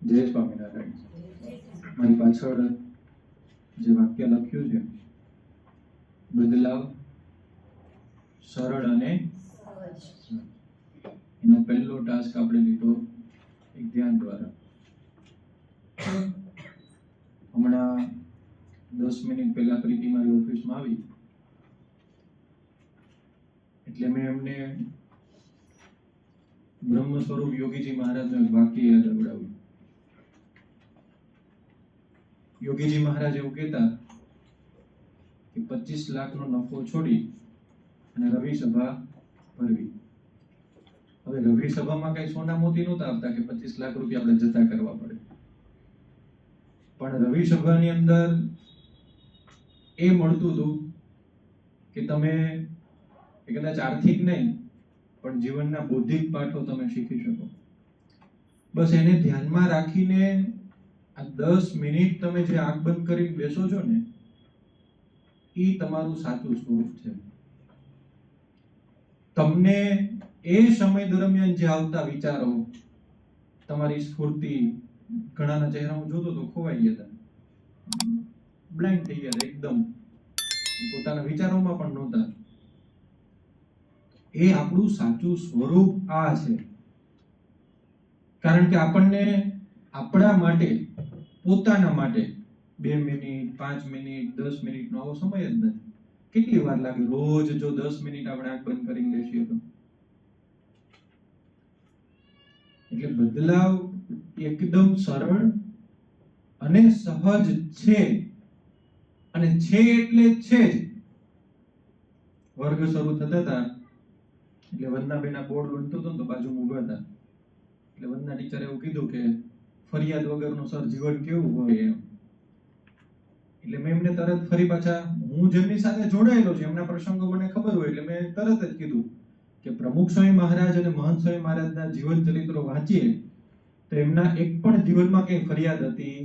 જય સ્વામિનારાયણ. મારી પાછળ જે વાક્ય લખ્યું છે, બદલાવ સરળ અને એનો પહેલો ટાસ્ક આપણે લીધો એક ધ્યાન દ્વારા. હમણાં 10 મિનિટ પહેલા પ્રીતિ મારી ઓફિસમાં આવી એટલે મેં એમને બ્રહ્મ સ્વરૂપ યોગીજી મહારાજનું એક વાક્ય યાદ અવડાવ્યું. યોગીજી મહારાજ એવું કહેતા કે 25 લાખનો નફો છોડી અને રવિ સભા ભરવી. હવે રવિ સભામાં કઈ સોના મોતી નહોતા આપતા કે 25 લાખ રૂપિયા આપણે જતા કરવા પડે, પણ રવિ સભાની અંદર એ મળતું હતું કે તમે કદાચ આર્થિક નહીં પણ જીવનના બૌદ્ધિક પાઠો તમે શીખી શકો. બસ એને ધ્યાનમાં રાખીને આ 10 મિનિટ તમે જે આંખ બંધ કરી બેસો છો ને, એ તમારું સાચું સ્વરૂપ છે. તમને એ સમય દરમિયાન જે આવતા વિચારો, તમારી સ્ફૂર્તિ, ઘણાના ચહેરા હું જોતો તો ખોવાઈ ગયા હતા, બ્લાઇન્ડ થઈ ગયા હતા એકદમ, પોતાના વિચારોમાં પણ નહોતા. એ આપણું સાચું સ્વરૂપ આ છે. કારણ કે આપણને આપણા માટે, પોતાના માટે 2 મિનિટ, 5 મિનિટ, 10 મિનિટનો આવો સમય જ નથી. કેટલી વાર લાગે રોજ જો 10 મિનિટ આપણે આંખ બંધ કરીને બેસીએ તો? એટલે બદલાવ એકદમ સરળ અને સહજ છે, અને છે એટલે છે જ. વર્ગ શરૂ થતા હતા એટલે વંદનાબેનના બોર્ડ બનતો હતો ને તો બાજુમાં ઊભા હતા. એટલે વંદના ટીચરે એવું કીધું કે ફરિયાદ વગરનું સર જીવન કેવું હોય એમ. એટલે મેં એમને તરત ફરી પાછા, હું જેમની સાથે જોડાયેલો છું એમના પ્રસંગો મને ખબર હોય એટલે મેં તરત જ કીધું કે પ્રમુખ સ્વામી મહારાજ અને મહંત સ્વામી મહારાજના જીવન ચરિત્રો વાંચીએ તો એમના એક પણ જીવનમાં કઈ ફરિયાદ હતી.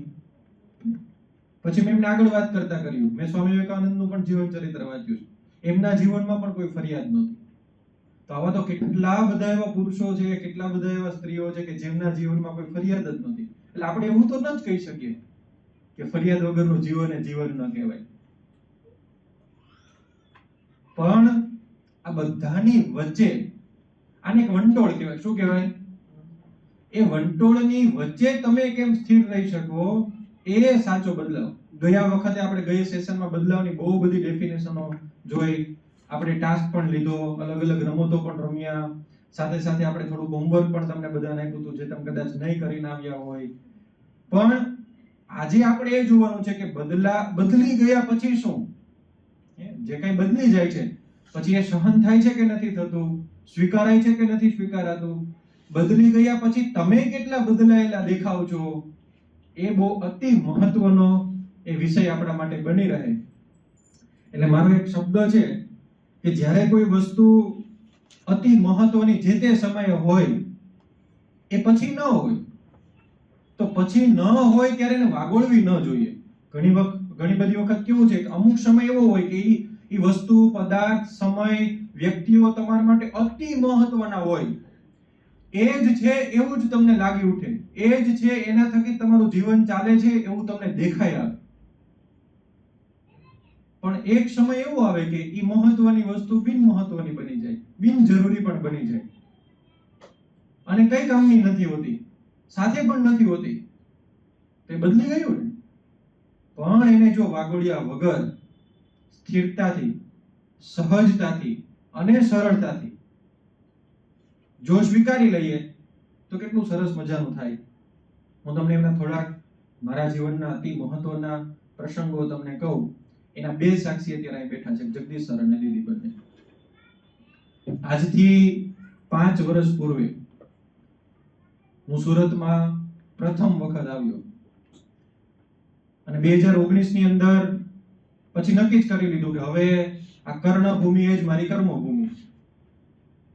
પછી મેં એમને આગળ વાત કરતા કર્યું, મેં સ્વામી વિવેકાનંદનું પણ જીવન ચરિત્ર વાંચ્યું છે, એમના જીવનમાં પણ કોઈ ફરિયાદ નહોતી. તો આવા તો કેટલા બધા એવા પુરુષો છે, કેટલા બધા એવા સ્ત્રીઓ છે કે જેમના જીવનમાં કોઈ ફરિયાદ જ નહોતી. એટલે આપણે એવું તો ન જ કહી શકીએ કે ફરિયાદ વગરનું જીવન એ જીવન ન કહેવાય. પણ આ બધાની વચ્ચે આને એક વંટોળ કહેવાય. શું કહેવાય? એ વંટોળની વચ્ચે તમે કેમ સ્થિર રહી શકો, એ સાચો બદલાવ. ગયા વખતે આપણે ગયા સેશનમાં બદલાવની બહુ બધી ડેફિનેશનો જોઈ, આપણે ટાસ્ક પણ લીધો, અલગ અલગ રમતો પણ રમ્યા, સાથે સાથે આપણે થોડું હોમવર્ક પણ તમને બધાને આપ્યું હતું જે તમે કદાચ નહીં કરીને આવ્યા હોય. પણ આજે આપણે એ જોવાનું છે કે બદલી ગયા પછી શું? જે કંઈ બદલી જાય છે પછી એ સહન થાય છે કે નથી થતું, સ્વીકારાય છે કે નથી સ્વીકારાતું, બદલી ગયા પછી તમે કેટલા બદલાયેલા દેખાવ છો, એ બહુ અતિ મહત્વનો એ વિષય આપણા માટે બની રહે. એટલે મારો એક શબ્દ છે કે જ્યારે કોઈ વસ્તુ અતિ મહત્વની જે તે સમયે હોય એ પછી ન હોય, તો પછી ન હોય ત્યારે એને વાગોળવી ન જોઈએ. ઘણી બધી વખત કેવું છે કે અમુક સમય એવો હોય કે એ વસ્તુ, પદાર્થ, સમય, વ્યક્તિઓ તમારા માટે અતિ મહત્વના હોય, એ જ છે એવું જ તમને લાગી ઉઠે, એ જ છે એના થકી તમારું જીવન ચાલે છે એવું તમને દેખાય આવે. પણ એક સમય એવો આવે કે એ મહત્વની વસ્તુ બિન મહત્વની બની જાય, બિનજરૂરી પણ બની જાય, અને કઈ કામની નથી હોતી, સાથે પણ નથી હોતી. તે બદલી ગયું ને. પણ એને જો વાગોળ્યા વગર સ્થિરતાથી, સહજતાથી અને સરળતાથી જો સ્વીકારી લઈએ તો કેટલું સરસ મજાનું થાય. હું તમને એમના થોડાક મારા જીવનના અતિ મહત્વના પ્રસંગો તમને કહું. એના 2 સાક્ષી અત્યારે અહીં બેઠા છે, જગદીશ સર અને દીદી બંને. આજથી 5 વર્ષ પૂર્વે હું સુરતમાં પ્રથમ વખત આવ્યો અને 2019 ની અંદર પછી નક્કી જ કરી લીધું કે હવે આ કર્ણભૂમિ એ જ મારી કર્મભૂમિ.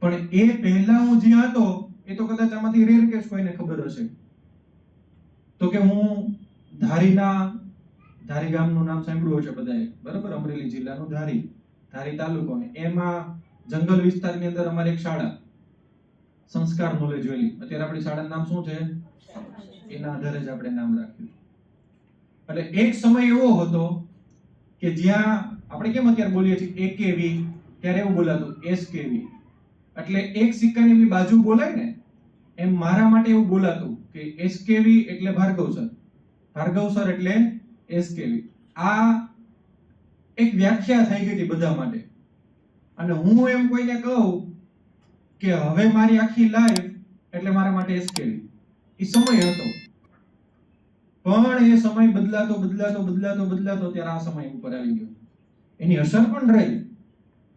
પણ એ પહેલા હું જ્યાં હતો એ તો કદાચ આમાંથી રેર કેસ કોઈને ખબર હશે તો કે હું ધારી ગામનું નામ સાંભળ્યું હશે બધાએ, બરાબર? અમરેલી જિલ્લાનું ધારી તાલુકો, ને એમાં જંગલ વિસ્તારની અંદર અમારી એક શાળા સંસ્કાર નોલેજ વેલી. અત્યારે આપણી શાળાનું નામ શું છે? એના આધારે જ આપણે નામ રાખ્યું. એટલે એક સમય એવો હતો કે જ્યાં આપણે કેમ અત્યારે બોલીએ છીએ એકેવી, ત્યારે એવું બોલાતું એસકેવી. એટલે એક સિક્કાની બી બાજુ બોલાય ને, એમ મારા માટે એવું બોલાતું કે એસકેવી એટલે ભાર્ગવ સર, ભાર્ગવ સર એટલે એસકેવી. આ એક વ્યાખ્યા થઈ ગઈ હતી બધા માટે. અને હું એમ કોઈને કહું કે હવે મારી આખી લાઈફ એટલે મારા માટે એસકેવી. એ સમય હતો, પણ એ સમય બદલાતો બદલાતો બદલાતો બદલાતો ત્યારે આ સમય ઉપર આવી ગયો. એની અસર પણ રહી.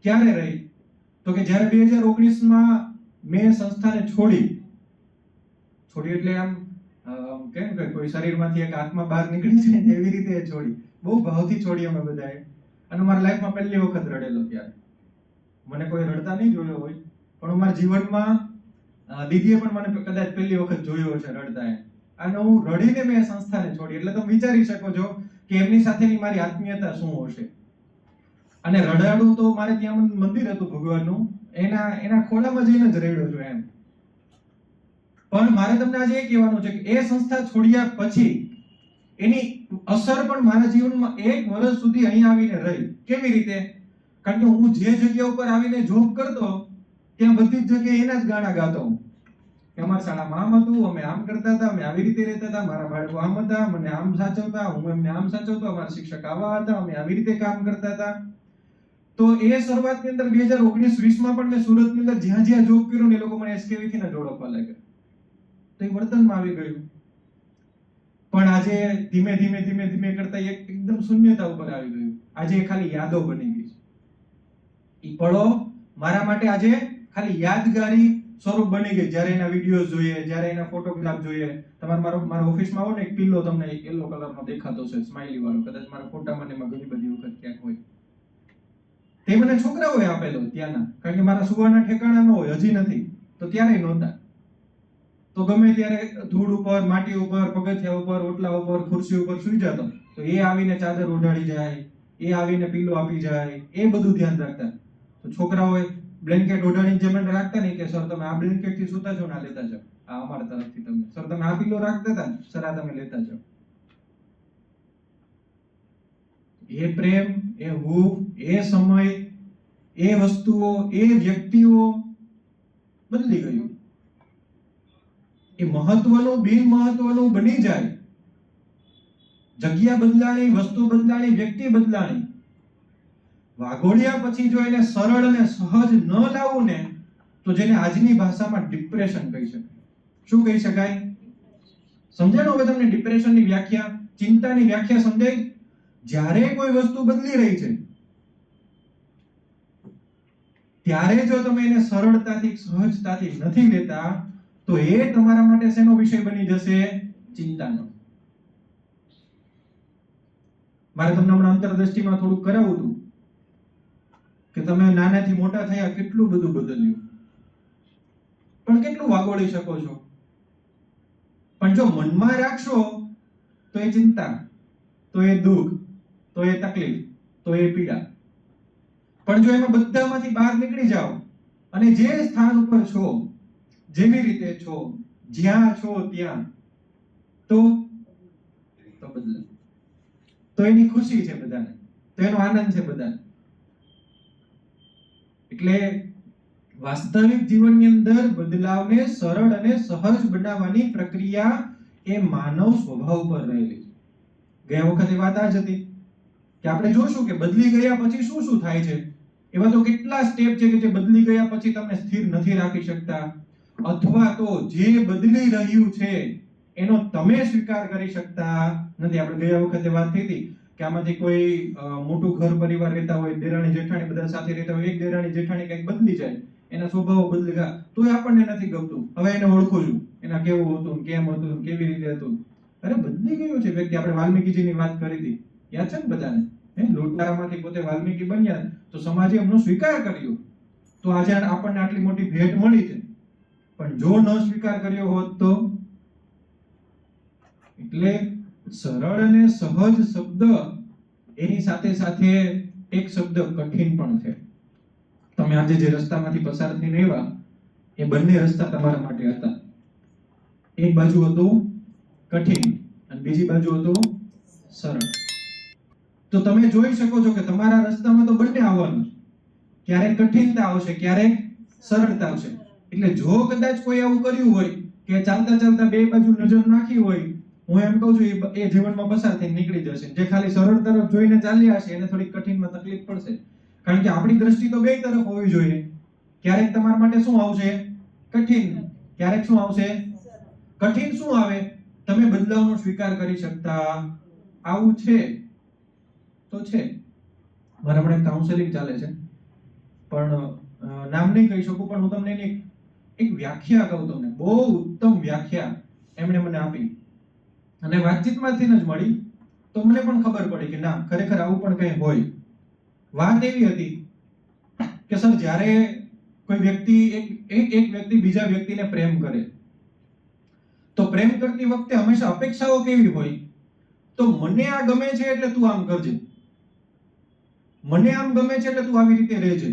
ક્યારે રહી? તો કે જ્યારે 2019 મેં સંસ્થાને છોડી એટલે આમ કેમ કે કોઈ શરીરમાંથી એક આત્મા બહાર નીકળી જાય ને એવી રીતે છોડી. બહુ ભાવથી છોડી અમે બધાએ. અને મારા લાઈફમાં પહેલી વખત રડેલો ત્યારે. મને કોઈ રડતા નહીં જોયો હોય, પણ મારા જીવનમાં દીદીએ પણ મને કદાચ પહેલી વખત જોયો છે રડતા એમ. અને હું રડીને મેં સંસ્થાને છોડી. એટલે તમે વિચારી શકો છો કે એમની સાથેની મારી આત્મીયતા શું હશે. અને રડાડું તો મારે ત્યાં મંદિર હતું ભગવાનનું, એના ખોળામાં જઈને જ રડ્યો છું એમ. પણ મારે તમને આજે એ કહેવાનું છે કે એ સંસ્થા છોડ્યા પછી એની અસર પણ મારા જીવનમાં 1 વર્ષ સુધી અહીં આવીને રહી. કેવી રીતે? કારણ કે હું જે જગ્યા ઉપર આવીને જોબ કરતો ત્યાં બધી જ જગ્યાએ એના જ ગાણા ગાતો હું. અમારા શાળામાં આમ હતું, અમે આમ કરતા હતા, અમે આવી રીતે રહેતા હતા, મારા બાળકો આમ હતા, મને આમ સાચવતા, હું એમને આમ સાચવતો, અમારા શિક્ષક આવા હતા, અમે આવી રીતે કામ કરતા હતા. તો એ શરૂઆતની અંદર 2019-20 પણ મેં સુરતની અંદર જ્યાં જ્યાં જોબ કર્યો ને એ લોકો મને એસકેવી થી જ ઓળખવા લાગ્યા. તો એ વર્તનમાં આવી ગયું. પણ આજે ધીમે ધીમે ધીમે ધીમે કરતા એકદમ શૂન્યતા ઉપર આવી ગયું. આજે ખાલી યાદો બની ગઈ છે. ઈ પળો મારા માટે આજે ખાલી યાદગારી સ્વરૂપ બની ગઈ. જ્યારે એના વિડીયોઝ જોઈએ, જ્યારે એના ફોટોગ્રાફ જોઈએ. તમારે મારા ઓફિસમાં આવો ને એક પિલ્લો તમને યલો કલરનો દેખાતો છે, સ્માઈલી વાળો. કદાચ મારા ફોટામાં ને એમાં ઘણી બધી વખત ક્યાંક હોય. તે મને છોકરાઓએ આપેલો ત્યાંના, કારણ કે મારા સુવાના ઠેકાણા ન હોય, હજી નથી તો ત્યારે નહોતા. તો ગમે ત્યારે ધૂળ ઉપર, માટી ઉપર, પગથિયા ઉપર, ઓટલા ઉપર, ખુરશી ઉપર સુઈ જતો, તો એ આવીને ચાદર ઓઢાડી જાય, એ આવીને પીલો આપી જાય, એ બધું ધ્યાન રાખતા. તો છોકરાઓએ બ્લેન્કેટ ઓઢાડીને જેમ રાખતા નહીં કે સર તમે આ બ્લેન્કેટ થી સૂતા છો, ના લેતા જાઓ, આ અમારા તરફથી તમે. સર તમે આ પીલો રાખતા હતા, સર આ તમે લેતા જાઓ. એ પ્રેમ, એ હૂફ, એ સમય, એ વસ્તુઓ, એ વ્યક્તિઓ બદલી ગયું. એ મહત્વનું બિન મહત્વનું બની જાય. જગ્યા બદલાણી, વસ્તુ બદલાણી, વ્યક્તિ બદલાણી. વાઘોડિયા પછી જો એને સરળ અને સહજ ન લાવવું ને, તો જેને આજની ભાષામાં ડિપ્રેશન કહી શકાય. શું કહી શકાય? સમજાણું હવે તમને ડિપ્રેશનની વ્યાખ્યા, ચિંતાની વ્યાખ્યા સમજાય? જ્યારે કોઈ વસ્તુ બદલી રહી છે ત્યારે જો તમે એને સરળતાથી, સહજતાથી નથી લેતા, તો એ તમારા માટે શેનો વિષય બની જશે? ચિંતાનો. મારે તમને હમણાં અંતરદ્રષ્ટિમાં થોડુંક કરાવવું હતું કે તમે નાનાથી મોટા થયા, કેટલું બધું બદલ્યું, પણ કેટલું વાગોળી શકો છો. પણ જો મનમાં રાખશો તો એ ચિંતા, તો એ દુઃખ, તો એ તકલીફ, તો એ પીડા. પણ જો એમાં બધામાંથી બહાર નીકળી જાઓ અને જે સ્થાન ઉપર છો, જેવી રીતે છો, જ્યાં છો ત્યાં, તો બદલે. તો એની ખુશી છે બધાને, તો એનો આનંદ છે બધાને. એટલે વાસ્તવિક જીવનની અંદર બદલાવને સરળ અને સહજ બનાવવાની પ્રક્રિયા એ માનવ સ્વભાવ પર રહેલી છે. ગયા વખતે વાત આ જ હતી કે આપણે જોશું કે બદલી ગયા પછી શું શું થાય છે. એવા તો કેટલા સ્ટેપ છે કે જે બદલી ગયા પછી તમને સ્થિર નથી રાખી શકતા, અથવા તો જે બદલી રહ્યું છે એનો તમે સ્વીકાર કરી શકતા નથી. આપણે ગયા વખતે વાત થઈ હતી કે આમાંથી કોઈ મોટું ઘર પરિવાર રહેતા હોય, દેરાણી જેઠાણી બધા સાથે રહેતા હોય, એક દેરાણી જેઠાણી કંઈક બદલી જાય, એના સ્વભાવ બદલી ગયા, તો આપણને નથી ગમતું. હવે એને ઓળખું છું, એના કેવું હતું, કેમ હતું, કેવી રીતે હતું. અરે બદલી ગયો છે વ્યક્તિ. આપણે વાલ્મીકીજીની વાત કરી હતી, યાદ છે ને બધાને? લોટારામાંથી પોતે વાલ્મીકી બન્યા તો સમાજે એમનો સ્વીકાર કર્યો, તો આજે આપણને આટલી મોટી ભેટ મળી છે. પણ જો ન સ્વીકાર કર્યો હોત તો? એટલે સરળ અને સહજ શબ્દ એની સાથે સાથે એક શબ્દ કઠિન પણ છે. તમે આજે જે રસ્તામાંથી પસાર થઈને આવ્યા, એ બંને રસ્તા તમારા માટે હતા. એક બાજુ હતું કઠિન અને બીજી બાજુ હતું સરળ. તો તમે જોઈ શકો છો કે તમારા રસ્તામાં તો બંને આવવાનું છે. ક્યારેક કઠિનતા આવશે, ક્યારેક સરળતા આવશે. એટલે જો કદાચ કોઈ આવું કર્યું હોય કે ચાલતા ચાલતા બે બાજુ નજર નાખી હોય, હું એમ કહું છું એ જીવનમાં પસાર થઈને નીકળી જશે. જે ખાલી સરળ તરફ જોઈને ચાલ્યા હશે એને થોડી કઠિનમાં તકલીફ પડશે. કારણ કે આપણી દ્રષ્ટિ તો બે તરફ હોવી જોઈએ. ક્યારેક તમારા માટે શું આવશે? કઠિન. ક્યારેક શું આવશે? કઠિન. શું આવે? તમે બદલાવનો સ્વીકાર કરી શકતા. આવું છે તો છે. મારા હમણાં કાઉન્સેલિંગ ચાલે છે, પણ નામ નહીં કહી શકું, પણ હું તમને એની એક વ્યાખ્યા કહું તમને. બહુ ઉત્તમ વ્યાખ્યા એમણે મને આપી અને વાતચીતમાંથી જ મળી. તો મને પણ ખબર પડી કે ના, ખરેખર આવું પણ કંઈ હોય. વાત એવી હતી કે સર, જ્યારે કોઈ વ્યક્તિ એક વ્યક્તિ બીજા વ્યક્તિને પ્રેમ કરે તો પ્રેમ કરતી વખતે હંમેશા અપેક્ષાઓ કેવી હોય? તો મને આ ગમે છે એટલે તું આમ કરજે, મને આમ ગમે છે એટલે તું આવી રીતે રહેજે,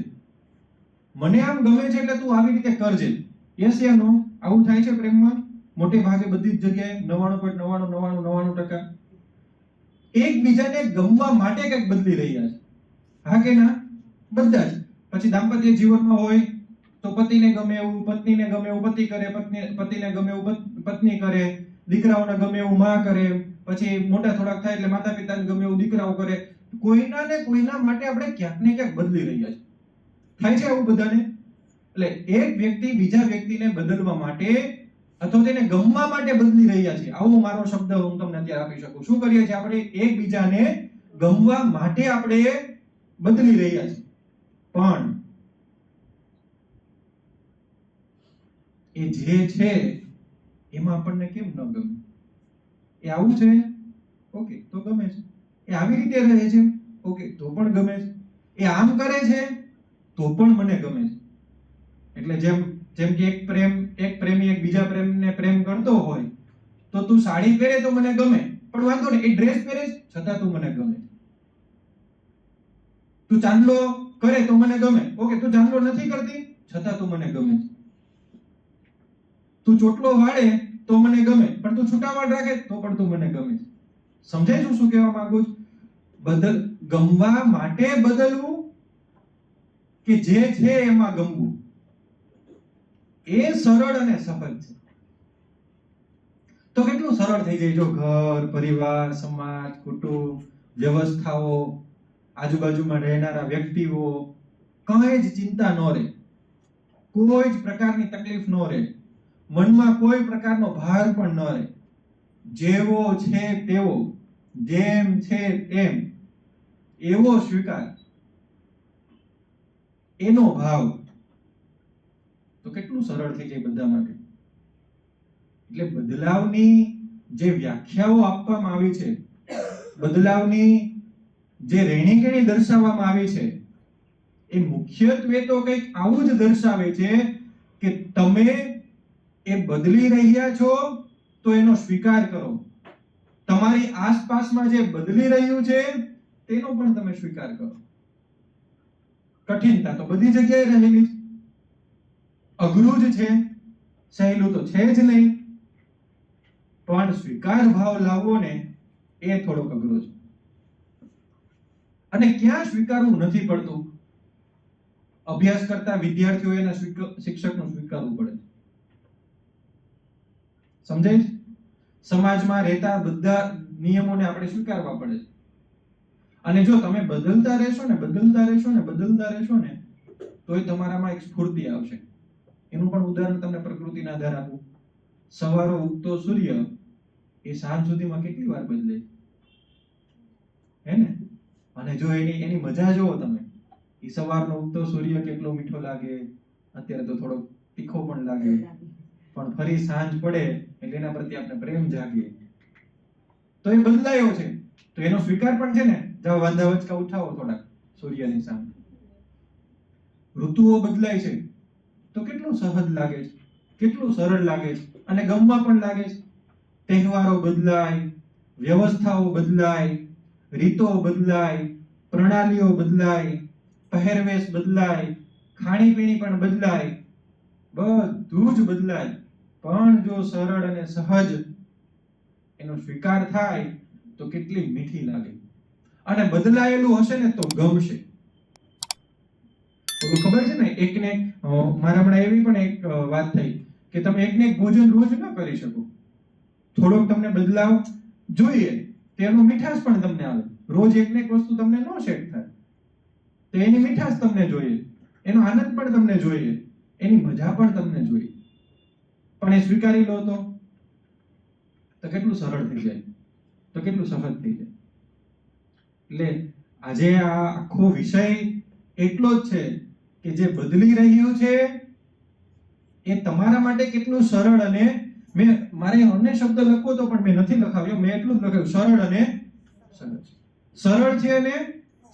મને આમ ગમે છે એટલે તું આવી રીતે કરજે. યસ યા નો? આવું થાય છે પ્રેમમાં મોટે ભાગે બધી જ જગ્યાએ. 99.9999% એકબીજાને ગમવા માટે કંઈક બદલી રહ્યા છે. હા કે ના? બધા જ. પછી દાંપત્ય જીવનમાં હોય તો પતિને ગમે એવું પત્નીને ગમે એવું પતિ કરે, પતિને ગમે એવું પત્ની કરે, દીકરાઓને ગમે એવું માં કરે, પછી મોટા થોડાક થાય એટલે માતા પિતાને ગમે એવું દીકરાઓ કરે. કોઈના ને કોઈના માટે આપણે ક્યાંક ને ક્યાંક બદલી રહ્યા છે. થાય છે આવું બધાને? એટલે એક વ્યક્તિ બીજા વ્યક્તિને બદલવા માટે અથવા તેને ગમવા માટે બદલી રહ્યા છે. આવો મારો શબ્દ હું તમને અત્યારે આપી શકું. શું કરીએ છીએ આપણે? એકબીજાને ગમવા માટે આપણે બદલી રહ્યા છે. પણ એ જે છે એમાં આપણને કેમ ન ગમે? એ આવું છે, ઓકે, તો ગમે છે. એ આવી રીતે રહે છે, ઓકે, તો પણ ગમે છે. એ આમ કરે છે તો પણ મને ગમે છે. એટલે જેમ કે એક પ્રેમી એક બીજા પ્રેમને પ્રેમ કરતો હોય તો તું સાડી પહેરે તો મને ગમે, પણ વાંધો નહીં, એ ડ્રેસ પહેરે છતાં તું મને ગમે. તું ચાંદલો કરે તો મને ગમે, ઓકે, તું ચાંદલો નથી કરતી છતાં તું મને ગમે. તું ચોટલો વાળે તો મને ગમે, પણ તું છૂટા વાળ રાખે તો પણ તું મને ગમે. સમજાય છું શું કહેવા માંગુ છું? ગમવા માટે બદલવું કે જે છે એમાં ગમવું, એ સરળ અને સહજ છે. તો કેટલું સરળ થઈ જાય જો ઘર, પરિવાર, સમાજ, કુટુંબ, વ્યવસ્થાઓ, આજુબાજુમાં રહેનારા વ્યક્તિઓ, કઈ જ ચિંતા ન રહે, કોઈ જ પ્રકારની તકલીફ ન રહે, મનમાં કોઈ પ્રકારનો ભાર પણ ન રહે. જેવો છે તેવો, જેમ છે તેમ, એવો સ્વીકાર, એનો ભાવ. તો કેટલું સરળ થઈ જાય બધા માટે. એટલે બદલાવની જે વ્યાખ્યાઓ આપવામાં આવી છે, બદલાવની જે રહેણીકરણી દર્શાવવામાં આવી છે, એ મુખ્યત્વે તો કંઈક આવું જ દર્શાવે છે કે તમે એ બદલી રહ્યા છો તો એનો સ્વીકાર કરો. તમારી આસપાસમાં જે બદલી રહ્યું છે તેનો પણ તમે સ્વીકાર કરો. કઠિનતા તો બધી જગ્યાએ રહેલી છે. અઘરું જ છે, સહેલું તો છે જ નહીં. પણ સ્વીકાર ભાવ લાવવો ને એ થોડોક અઘરો છે. અને ક્યાં સ્વીકારવું નથી પડતું? અભ્યાસ કરતા વિદ્યાર્થીઓ એના શિક્ષકનું સ્વીકારવું પડે. સમજાય? સમાજમાં રહેતા બધા નિયમોને આપણે સ્વીકારવા પડે છે. અને જો તમે બદલતા રહેશો ને તોય તમારામાં એક સ્ફૂર્તિ આવશે. એનું પણ ઉદાહરણ તમને પ્રકૃતિના આધારે આપું. સવારે ઉગતો સૂર્ય એ સાંજ સુધીમાં કેટલી વાર બદલે હે ને? અને જો એની મજા જોવો તમે, એ સવારનો ઉગતો સૂર્ય કેટલો મીઠો લાગે, અત્યારે તો થોડો તીખો પણ લાગે, પણ ફરી સાંજ પડે એટલે એના પ્રત્યે આપણે પ્રેમ જાગે. તો એ બદલાયો છે, તો એનો સ્વીકાર પણ છે ને. જાઓ વાંધા વચકા ઉઠાવો થોડાક સૂર્યની સામે. ઋતુઓ બદલાય છે તો કેટલું સહજ લાગે છે, કેટલું સરળ લાગે છે અને ગમવા પણ લાગે છે. તહેવારો બદલાય, વ્યવસ્થાઓ બદલાય, રીતો બદલાય, પ્રણાલીઓ બદલાય, પહેરવેશ બદલાય, ખાણીપીણી પણ બદલાય, બધું જ બદલાય. પણ જો સરળ અને સહજ એનો સ્વીકાર થાય તો કેટલી મીઠી લાગે, અને બદલાયેલું હશે ને તો ગમશે. ઓલું ખબર છે ને, એકને મારા હમણાં એવી પણ એક વાત થઈ કે તમે એકને એક ભોજન રોજ ન કરી શકો. થોડોક તમને બદલાવ જોઈએ, તેનો મીઠાશ પણ તમને આવે. રોજ એકને એક વસ્તુ તમને ન સેટ થાય, તો એની મીઠાશ તમને જોઈએ, એનો આનંદ પણ તમને જોઈએ, એની મજા પણ તમને જોઈએ. પણ એ સ્વીકારી લો તો કેટલું સરળ થઈ જાય, તો કેટલું સહજ થઈ જાય. એટલે આજે આ આખો વિષય એટલો જ છે કે જે બદલી રહ્યું છે એ તમારા માટે કેટલું સરળ. અને મેં મારે અન્ય શબ્દ લખવો તો પણ મેં નથી લખાવ્યો, મેં એટલું જ લખ્યું, સરળ અને સહજ. સરળ છે અને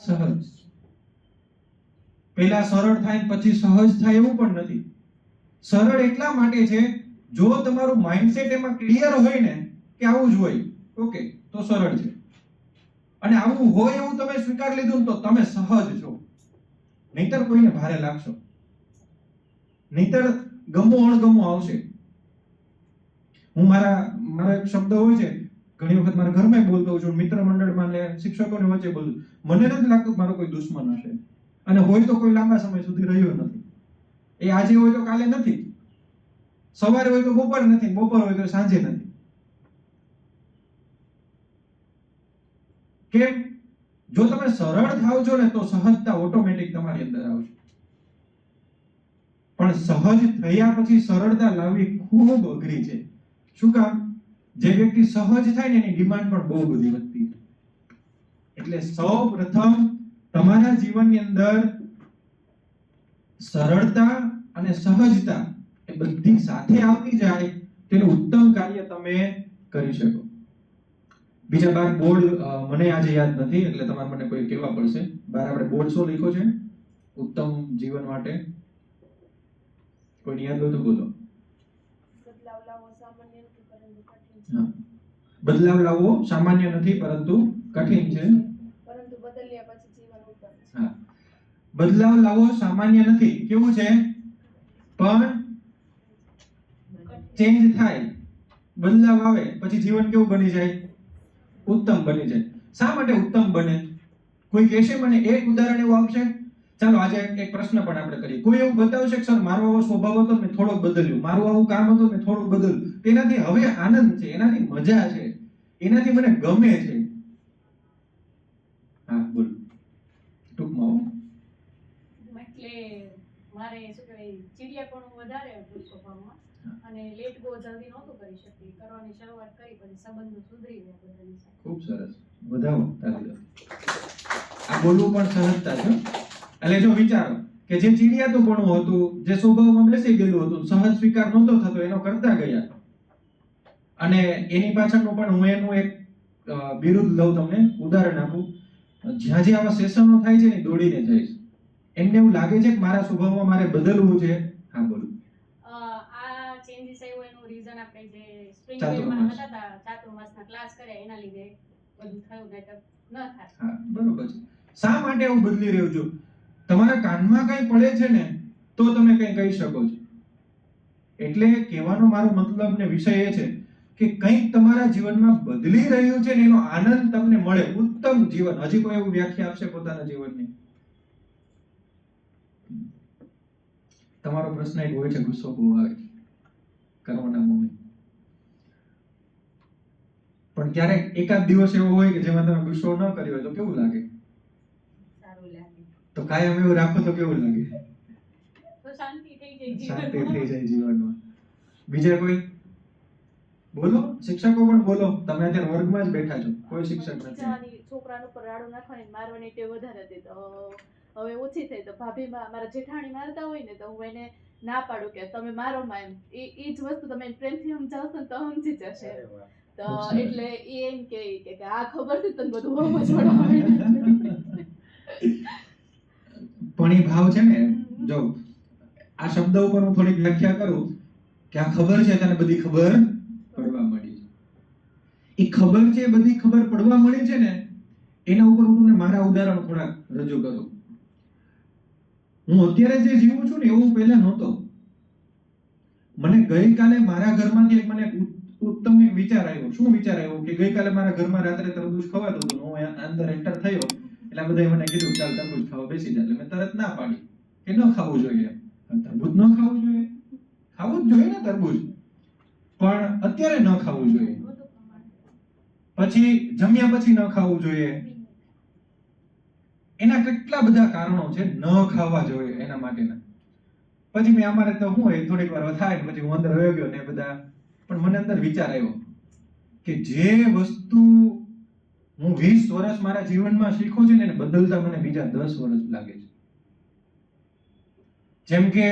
સહજ. પહેલા સરળ થાય પછી સહજ થાય એવું પણ નથી. સરળ એટલા માટે છે, જો તમારું માઇન્ડસેટ એમાં ક્લિયર હોય ને કે આવું જ હોય, ઓકે, તો સરળ છે. અને આવું હોય એવું તમે સ્વીકાર લીધું તો તમે સહજ છો. નહીતર કોઈને ભારે લાગશો, નહીતર ગમો અણગમો આવશે. હું મારા એક શબ્દ હોય છે, ઘણી વખત મારા ઘરમાં બોલતો હોઉં છું, મિત્ર મંડળમાં ને શિક્ષકોની વચ્ચે બોલું. મને નથી લાગતું મારો કોઈ દુશ્મન હશે, અને હોય તો કોઈ લાંબા સમય સુધી રહ્યો નથી. એ આજે હોય તો કાલે નથી, સવારે હોય તો બપોરે નથી, બપોર હોય તો સાંજે નથી. કેમ? જો તમે સરળ થાવ છો ને તો સહજતા ઓટોમેટિક તમારી અંદર આવશે. પણ સહજ થયા પછી સરળતા લાવવી ખૂબ અઘરી છે. શું કામ? જે વ્યક્તિ સહજ થાય ને એની ડિમાન્ડ પણ બહુ બધી વધતી છે. એટલે સૌ પ્રથમ તમારા જીવનની અંદર સરળતા અને સહજતા એ બધી સાથે આવતી જાય, તેનું ઉત્તમ કાર્ય તમે કરી શકો. બીજા બાર બોર્ડ મને આજે યાદ નથી, એટલે તમારે મને કોઈ કહેવા પડશે. બાર આપણે બોર્ડ શું લખ્યો છે ઉત્તમ જીવન માટે? કોઈ યાદ હોય તો બોલો. બદલાવ લાવવો સામાન્ય નથી પરંતુ કઠિન છે, પરંતુ બદલ્યા પછી જીવન ઉત્તમ છે. હા, બદલાવ લાવવો સામાન્ય નથી, કેવું છે? પણ ચેન્જ થાય, બદલાવ આવે પછી જીવન કેવું બની જાય? ઉત્તમ બની જાય. શા માટે ઉત્તમ બને? કોઈ કહેશે મને એક ઉદાહરણ એવું આવશે? ચાલો આજે એક પ્રશ્ન પણ આપણે કરીએ. કોઈ એવું બતાવશે કે સર મારો આવો સ્વભાવ હતો મેં થોડોક બદલ્યો, મારું આવું કામ હતું મેં થોડુંક બદલ્યું, તેનાથી હવે આનંદ છે, એનાથી મજા છે, એનાથી મને ગમે છે? હા બોલો ટૂંકમાં. એટલે મારે શું કહેવાય, ચીડિયાપણું વધારે હતું સ્વભાવમાં, અને લેટ ગો જલ્દી નહોતું કરી શકતી. કરવાની શરૂઆત કરી પછી સંબંધો સુધરી ગયા બધાની સાથે. ખૂબ સરસ, વધાવો તાળી. આ બોલવું પણ સહજતા છે. એટલે જો વિચારો કે જે ચીડિયાતુંપણું હતું, જે સ્વભાવમાં બેસી ગયેલું હતું, સહજ સ્વીકાર નહોતો થતો, એનો કરતા ગયા. અને એની પાછળનું પણ હું એનું એક વિરુદ્ધ લઉં, તમને ઉદાહરણ આપું. જ્યાં જે આવા સેશનો થાય છે ને દોડીને જઈશ. એમને એવું લાગે છે કે મારા સ્વભાવમાં મારે બદલવું છે. હા બોલો. આ ચેન્જીસ આવ્યો એનું રીઝન આપણે જે સ્પ્રિંગ વેલમાં હતા, ચાતુર્માસના ક્લાસ કર્યા એના લીધે બધું થયું, નહીતર ન થાય. હા બરોબર છે. શા માટે હું બદલી રહ્યો છું? તમારા કાનમાં કઈ પડે છે ને તો તમે કઈ કહી શકો છો. એટલે કહેવાનો મારો મતલબ ને વિષય એ છે કે કંઈક તમારા જીવનમાં બદલી રહ્યું છે ને એનો આનંદ તમને મળે, ઉત્તમ જીવન. હજી કોઈ એવું વ્યાખ્યા આપશે પોતાના જીવનની? તમારો પ્રશ્ન એક હોય છે, ગુસ્સો બહુ આવે કરવાના મોમે, પણ ક્યારેક એકાદ દિવસ એવો હોય કે જેમાં તમે ગુસ્સો ન કર્યો હોય તો કેવું લાગે? સારું લાગે. તો કાયમ એવું રાખો તો કેવું લાગે? તો શાંતિ થઈ જાય જીવનમાં. શાંતિ થઈ જાય જીવનમાં. બીજા કોઈ બોલો? શિક્ષકો પણ બોલો. તમે અત્યારે વર્ગમાં જ બેઠા છો, કોઈ શિક્ષક નથી. છોકરાનું પર રાડું નાખવાની મારવાની ટેવ વધારે હતી, તો હવે ઓછી થઈ. તો ભાભી મારા જેઠાણી મારતા હોય ને તો હું એને ના પાડું કે તમે મારો માં, એમ એ જ વસ્તુ તમે પ્રેમથી સમજાવશો ને તો સમજી જશે. તો એટલે એ એમ કે આ ખબર છે તને બધું બહુ જ વડાવે. પણ એ ભાવ છે ને, જો આ શબ્દ ઉપર હું થોડીક વ્યાખ્યા કરું કે આ ખબર છે તને બધી ખબર પડવા મળી છે. એ ખબર છે બધી ખબર પડવા મળી છે ને, એના ઉપર હું તમને મારા ઉદાહરણ થોડા રજૂ કરું. હું અત્યારે જે જીવું છું ને એવું પહેલા નહોતો. મને ગઈકાલે મારા ઘરમાંથી મને ઉત્તમ એક વિચાર આવ્યો. શું વિચાર આવ્યો કે ગઈકાલે મારા ઘરમાં રાત્રે તરબૂચ ખવાતું હતું, હું અંદર એન્ટર થયો એટલે આ બધાએ મને કીધું ચાલ તરબૂચ ખાવા બેસી જા. એટલે મેં તરત ના પાડી કે ન ખાવું જોઈએ. તરબૂચ ન ખાવું જોઈએ, ખાવું જ જોઈએ ને તરબૂચ, પણ અત્યારે ન ખાવું જોઈએ, પછી જમ્યા પછી ન ખાવું જોઈએ. એના કેટલા બધા કારણો છે ન ખાવા જોઈએ એના માટેના. પછી મેં અમારે તો શું હોય થોડીક વાર થાય ને પછી હું અંદર વયો ગયો ને બધા, પણ મને અંદર વિચાર આવ્યો કે જે વસ્તુ હું 20 વર્ષ મારા જીવનમાં શીખું છું ને એને બદલતા મને બીજા 10 વર્ષ લાગે છે. જેમ કે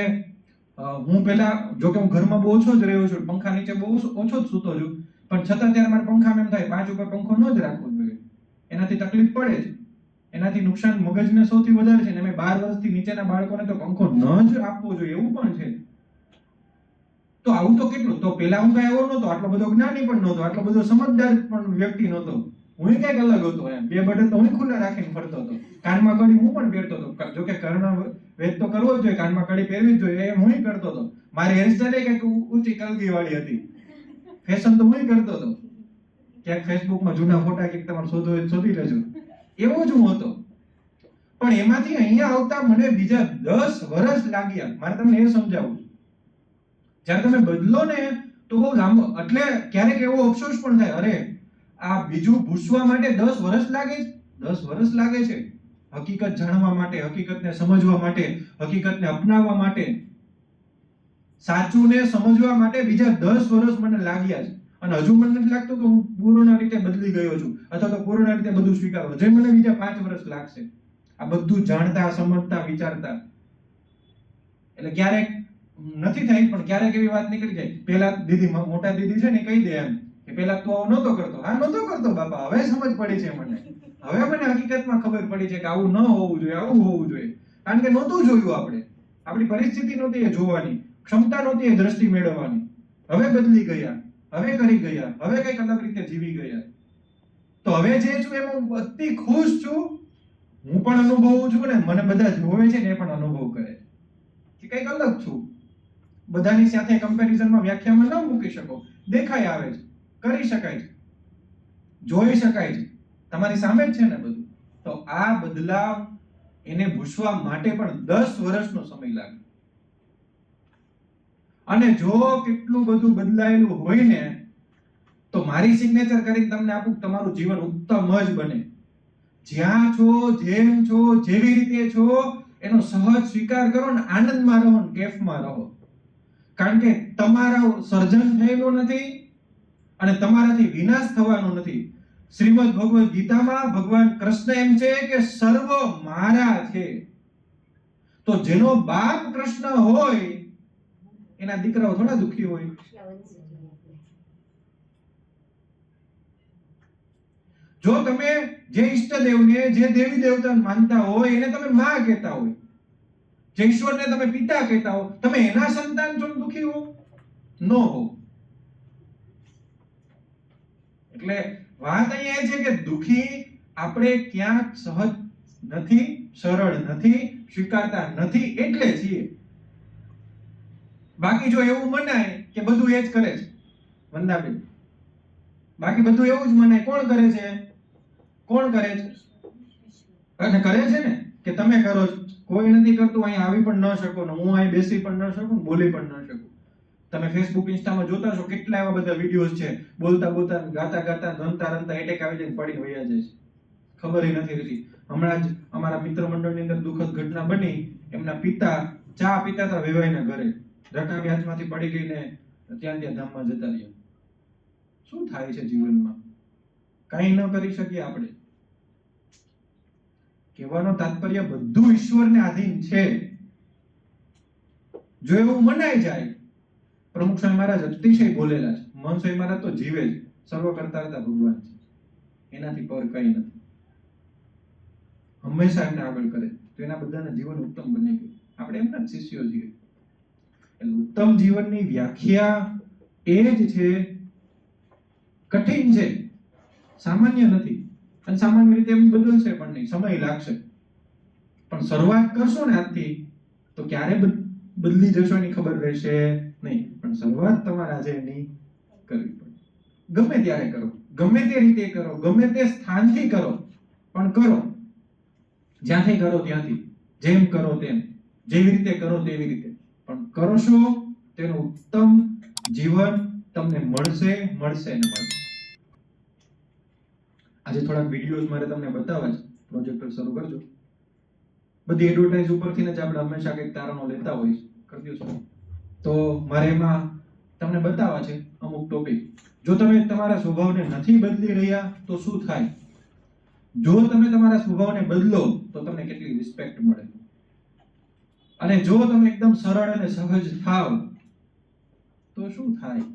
હું પેલા જો કે હું ઘરમાં બહુ ઓછો જ રહ્યો છું, પંખા નીચે બહુ ઓછો જ સૂતો છું, પણ છતાં ત્યારે મારા પંખામાં એમ થાય 5 ઉપર પંખો ન જ રાખવો જોઈએ, એનાથી તકલીફ પડે છે, એનાથી નુકસાન મગજને સૌથી વધારે છે. ને અમે 12 વર્ષથી નીચેના બાળકોને તો પંખો ન જ આપવો જોઈએ એવું પણ છે. તો આવું તો કેટલું, તો પેલા હું કઈ એવો નહોતો, આટલો બધો જ્ઞાની પણ નહોતો, આટલો બધો સમજદાર પણ વ્યક્તિ નહોતો, હું કઈક અલગ હતો. એમ 2 બટન તો હું ખુલ્લા રાખીને ફરતો હતો, કાનમાં કડી હું પણ પહેરતો હતો. જો કે કર્ણ વેદ તો કરવો જ જોઈએ, કાનમાં કડી પહેરવી જ જોઈએ, એમ હું કરતો હતો. મારી હેરસ્ટાઈલ કઈક ઊંચી કલગી વાળી હતી, ફેશન તો હું કરતો હતો. ક્યાંક ફેસબુકમાં જૂના ફોટા ક્યાંક તમારે શોધો હોય શોધી લેજો, એવો જ હું હતો. પણ એમાંથી અહીંયા આવતા મને બીજા 10 વર્ષ લાગ્યા. મારે તમને એ સમજાવવું, જ્યારે તમે બદલો ને તો બહુ લાંબો, એટલે ક્યારેક એવો અફસોસ પણ થાય, અરે આ બીજું ભૂસવા માટે 10 વર્ષ લાગે છે, 10 વર્ષ લાગે છે હકીકત જાણવા માટે, હકીકતને સમજવા માટે, હકીકતને અપનાવવા માટે, સાચુંને સમજવા માટે બીજા 10 વર્ષ મને લાગ્યા છે. અને હજુ મને નથી લાગતું કે હું પૂર્ણ રીતે બદલી ગયો છું અથવા તો પૂર્ણ રીતે બધું સ્વીકારવા, જે મને બીજા 5 વર્ષ લાગશે આ બધું જાણતા, સમજતા, વિચારતા. એટલે ક્યારેક નથી થઈ, પણ ક્યારેક એવી વાત નીકળી જાય. પેલા દીદી, મોટા દીદી છે ને, કહી દે એમ કે પેલા તું આવું નહોતો કરતો. હા નહોતો કરતો બાપા, હવે સમજ પડી છે મને, હવે મને હકીકતમાં ખબર પડી છે કે આવું ન હોવું જોઈએ, આવું હોવું જોઈએ. કારણ કે નહોતું જોયું આપણે, આપણી પરિસ્થિતિ નહોતી એ જોવાની, ક્ષમતા નહોતી એ દ્રષ્ટિ મેળવવાની. હવે બદલી ગયા, હવે કરી ગયા, હવે કઈક અલગ રીતે જીવી ગયા. તો હવે જે છું એમ હું અતિ ખુશ છું. હું પણ અનુભવું છું ને મને બધા જોવે છે ને એ પણ અનુભવ કરે છે કે કઈક અલગ છું. બધાની સાથે કમ્પેરિઝનમાં વ્યાખ્યામાં ન મૂકી શકો, દેખાઈ આવે છે, કરી શકાય છે, જોઈ શકાય છે, તમારી સામે જ છે ને બધું. તો આ બદલાવ એને ભૂસવા માટે પણ 10 વર્ષનો સમય લાગે. અને જો કેટલું બધું બદલાયેલું હોય ને તો મારી સિગ્નેચર કરીને તમને આપું, તમારું જીવન ઉત્તમ જ બને. જ્યાં છો, જેમ છો, જેવી રીતે છો એનો સહજ સ્વીકાર કરો ને આનંદમાં રહો ને કેફમાં રહો. કારણ કે તમારું સર્જન થયેલું નથી અને તમારાથી વિનાશ થવાનો નથી. શ્રીમદ ભગવદ ગીતામાં ભગવાન કૃષ્ણ એમ છે કે સર્વ મારા છે. તો જેનો બાપ કૃષ્ણ હોય એના દીકરાઓ થોડા દુખી હોય. જો તમે જે ઈષ્ટદેવને, જે દેવી દેવતાને માનતા હોય એને તમે માં કહેતા હોય, જે ઈશ્વરને તમે પિતા કહેતા હો, તમે એના સંતાન છો દુખી હો? ન હો. એટલે વાત અહીંયા એ છે કે દુખી આપણે ક્યાંક સહજ નથી, સરળ નથી, સ્વીકારતા નથી એટલે છીએ. બાકી જો એવું મનાય કે બધું એ જ કરે છે વંદાબેન, બાકી બધું એવું જ મનાય, કોણ કરે છે? કોણ કરે છે? અને કરે છે ને કે તમે કરો છો, કોઈ નથી કરતું. અહીંયા આવી પણ ન શકો ને હું અહીં બેસી પણ ન શકું, બોલી પણ ન શકું. તમે ફેસબુક, ઇન્સ્ટામાં જોતા છો કેટલા એવા બધા વિડીયોઝ છે, બોલતા બોલતા, ગાતા ગાતા, રમતા રમતા એટેક આવી જાય પડીને વયા જાય છે, ખબર નથી રહેતી. હમણાં જ અમારા મિત્ર મંડળની અંદર દુઃખદ ઘટના બની. એમના પિતા ચા પીતા હતા વેવાઈના ઘરે, રકાબી હાથમાંથી પડી ગઈને ત્યાં ધામમાં જતા રહ્યા. શું થાય છે જીવનમાં? કંઈ ન કરી શકીએ આપણે. કહેવાનો તાત્પર્ય બધું ઈશ્વરને આધીન છે. જો એવું મનાઈ જાય, પ્રમુખ સ્વામી મહારાજ અતિશય બોલેલા છે. મહંત સ્વામી મહારાજ તો જીવે જ, સર્વ કરતા હતા ભગવાન છે, એનાથી પર કઈ નથી. હંમેશા એમને આગળ કરે તો એના બધાના જીવન ઉત્તમ બની ગયું. આપણે એમના જ શિષ્યો છીએ. એટલે ઉત્તમ જીવનની વ્યાખ્યા એ જ છે. કઠિન છે, સામાન્ય નથી. અને સામાન્ય રીતે એમ બદલશે પણ નહીં, સમય લાગશે. પણ શરૂઆત કરશો ને આજથી તો ક્યારે બદલી જશો એની ખબર રહેશે નહીં. પણ શરૂઆત તમારે આજે એની કરવી પડે. ગમે ત્યારે કરો, ગમે તે રીતે કરો, ગમે તે સ્થાનથી કરો, પણ કરો. જ્યાંથી કરો ત્યાંથી, જેમ કરો તેમ, જેવી રીતે કરો તેવી રીતે, પણ કરશો તેનું ઉત્તમ જીવન તમને મળશે મળશે ને મળશે. આજે થોડાક વિડીયોઝ મારે તમને બતાવવા છે. પ્રોજેક્ટર શરૂ કરજો. બધી એડવર્ટાઇઝ ઉપરથી જ આપણે હંમેશા કંઈક તારણો લેતા હોઈએ. કરી દો. તો મારે એમાં તમને બતાવવા છે અમુક ટોપિક. જો તમે તમારા સ્વભાવને નથી બદલી રહ્યા તો શું થાય? જો તમે તમારા સ્વભાવને બદલો તો તમને કેટલી રિસ્પેક્ટ મળે. અને જો તમે એકદમ સરળ અને સહજ થાવ તો શું થાય?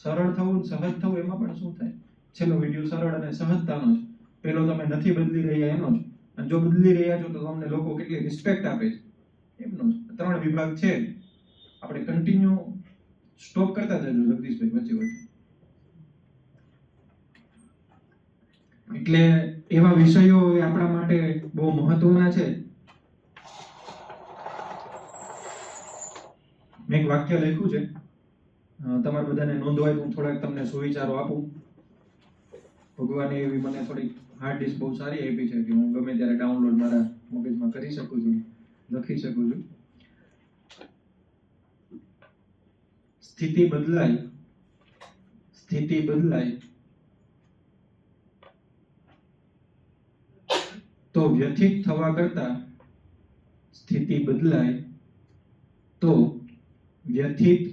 સરળ થવું, સહજ થવું, એમાં પણ શું થાય? છેલ્લો વિડીયો સરળ અને સહજતાનો છે. પેલો તમે નથી બદલી રહ્યા એનો જ. અને જો બદલી રહ્યા છો તો તમને લોકો કેટલી રિસ્પેક્ટ આપે છે એમનો જ. 3 વિભાગ છે. આપણે કન્ટિન્યુ સ્ટોપ કરતા જજો જગદીશભાઈ વચ્ચે વચ્ચે. એટલે એવા વિષયો એ આપણા માટે બહુ મહત્વના છે. મેં એક વાક્ય લખ્યું છે, તમારે બધાને નોંધવાય. હું થોડાક તમને સુવિચારો આપું. ભગવાને એવી મને થોડી હાર્ડ ડિસ્ક બહુ સારી આપી છે કે હું ગમે ત્યારે ડાઉનલોડ મારા મગજમાં કરી શકું છું, લખી શકું છું. સ્થિતિ બદલાય, સ્થિતિ બદલાય તો વ્યથિત થવા કરતા, સ્થિતિ બદલાય તો વ્યથિત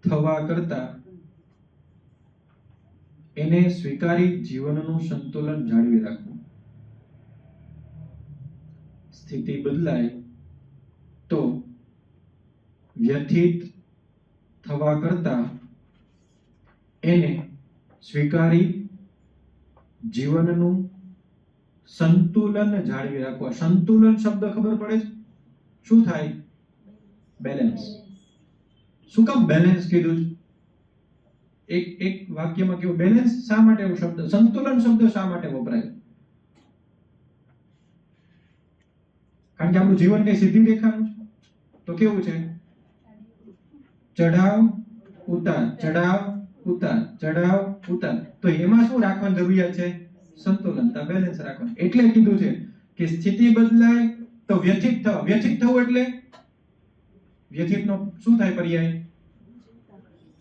થવા કરતા એને સ્વીકારી જીવનનું સંતુલન જાળવી રાખવું. સ્થિતિ બદલાય તો વ્યથિત થવા કરતા એને સ્વીકારી જીવનનું સંતુલન જાળવી રાખવું. સંતુલન શબ્દ ખબર પડે છે? શું થાય? બેલેન્સ. શું કામ બેલેન્સ કીધું છે? એક વાક્યમાં કેવું બેલેન્સ શા માટે એવો શબ્દ, સંતુલન શબ્દ શા માટે વપરાય? કારણ કે આપણું જીવન કઈ સીધી રેખાનું છે તો કેવું છે? ચઢાવ ઉતાર, ચઢાવ ઉતાર, ચઢાવ ઉતાર. તો એમાં શું રાખવાની જરૂરિયાત છે? સંતુલનતા, બેલેન્સ રાખવાનું. એટલે કીધું છે કે સ્થિતિ બદલાય તો વ્યથિત થવા. વ્યથિત થવું એટલે વ્યથિતનો શું થાય પર્યાય?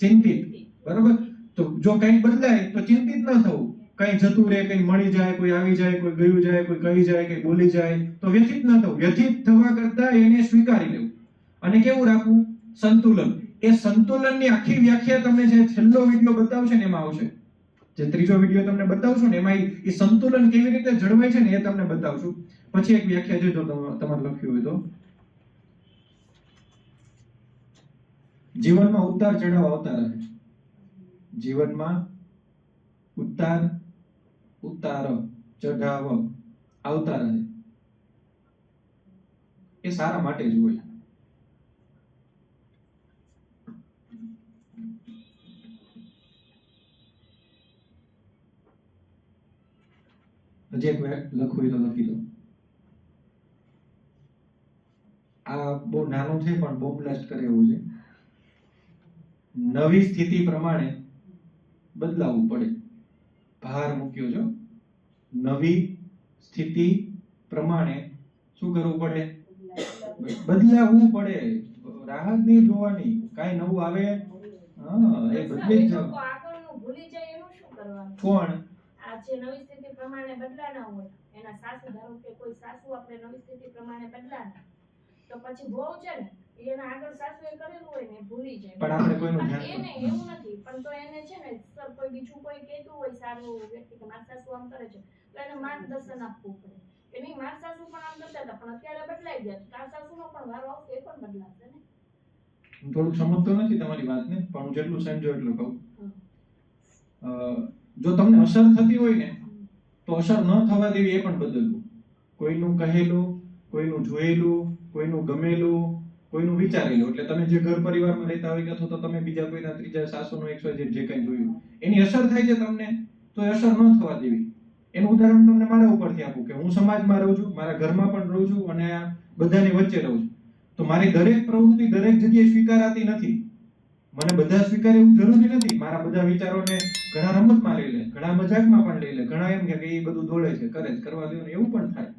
ચિંતિત. બરોબર? તો જો કંઈક બદલાય તો ચિંતિત ન થવું. કંઈ જતું રહે, કંઈ મળી જાય, કોઈ આવી જાય, કોઈ ગયું જાય, કોઈ કહી જાય, કોઈ બોલી જાય તો વ્યથિત ન થવું. વ્યથિત થવા કરતા એને સ્વીકારી લેવું. અને કેવું રાખવું? સંતુલન. એ સંતુલનની આખી વ્યાખ્યા તમને જે છેલ્લો વિડિયો બતાવશે ને એમાં આવશે. જે ત્રીજો વિડિયો તમને બતાવશું ને એમાં એ સંતુલન કેવી રીતે જળવાય છે ને એ તમને બતાવશું. પછી એક વ્યાખ્યા જોજો તમારે લખ્યું હોય તો. જીવનમાં ઉતાર ચઢાવ આવતા રહે. જીવનમાં ઉતાર ઉતાર ચઢાવ આવતા રહે. એ સારા માટે જ હોય. હજી એક લખવું હોય તો લખી દો. આ બહુ નાનું છે પણ બોમ્બ બ્લાસ્ટ કરે એવું છે. નવી સ્થિતિ પ્રમાણે બદલાવવું પડે. ભાર મૂક્યો છો. નવી સ્થિતિ પ્રમાણે શું કરવું પડે? બદલાવવું પડે. રાહત નહીં જોવાની. કાંઈ નવું આવે એ બદલી જ જાવ. આગળનું ભૂલી જાય એનું શું કરવાનું? કોણ? આ જે નવી સ્થિતિ પ્રમાણે બદલાના હોય એના સાસુ, ધારો કે કોઈ સાસુ આપણે નવી સ્થિતિ પ્રમાણે બદલાના તો પછી બહુ છે ને એના આગળ સાસુએ કરેલું હોય ને ભૂલી જાય. પણ આપણે કોઈનું ધ્યાન એને એવું નથી. પણ તો એને છે ને સર કોઈ બીજું કોઈ કહેતું હોય સારું વ્યક્તિ કે મારી સાસુ આમ કરે છે તો એને માર્ગદર્શન આપવું પડે કે નહીં મારી સાસુ પણ આમ કરતા હતા પણ અત્યારે બદલાઈ ગયા તાર સાસુનો પણ વારો આવશે એ પણ બદલાશે ને. હું થોડુંક સમજતો નથી તમારી વાતને પણ હું જેટલું સમજો એટલું કહું. જો તમને અસર થતી હોય ને તો અસર ન થવા દેવી એ પણ બદલવું. કોઈનું કહેલું, કોઈનું જોયેલું, કોઈનું ગમેલું, કોઈનું વિચારેલું. એટલે તમે જે ઘર પરિવારમાં રહેતા હોય કે અથવા તો તમે બીજા કોઈના ત્રીજા સાસુનો XYZ જે કંઈ જોયું એની અસર થાય છે તમને તો એ અસર ન થવા દેવી. એનું ઉદાહરણ તમને મારા ઉપરથી આપું કે હું સમાજમાં રહું છું, મારા ઘરમાં પણ રહું છું અને આ બધાની વચ્ચે રહું છું. તો મારી દરેક પ્રવૃત્તિ દરેક જગ્યાએ સ્વીકારાતી નથી. મને બધા સ્વીકારે એવું જરૂરી નથી. મારા બધા વિચારોને ઘણા રમતમાં લઈ લે, ઘણા મજાકમાં પણ લઈ લે, ઘણા એમ કે એ બધું દોડે છે, કરે છે, કરવા દો ને, એવું પણ થાય.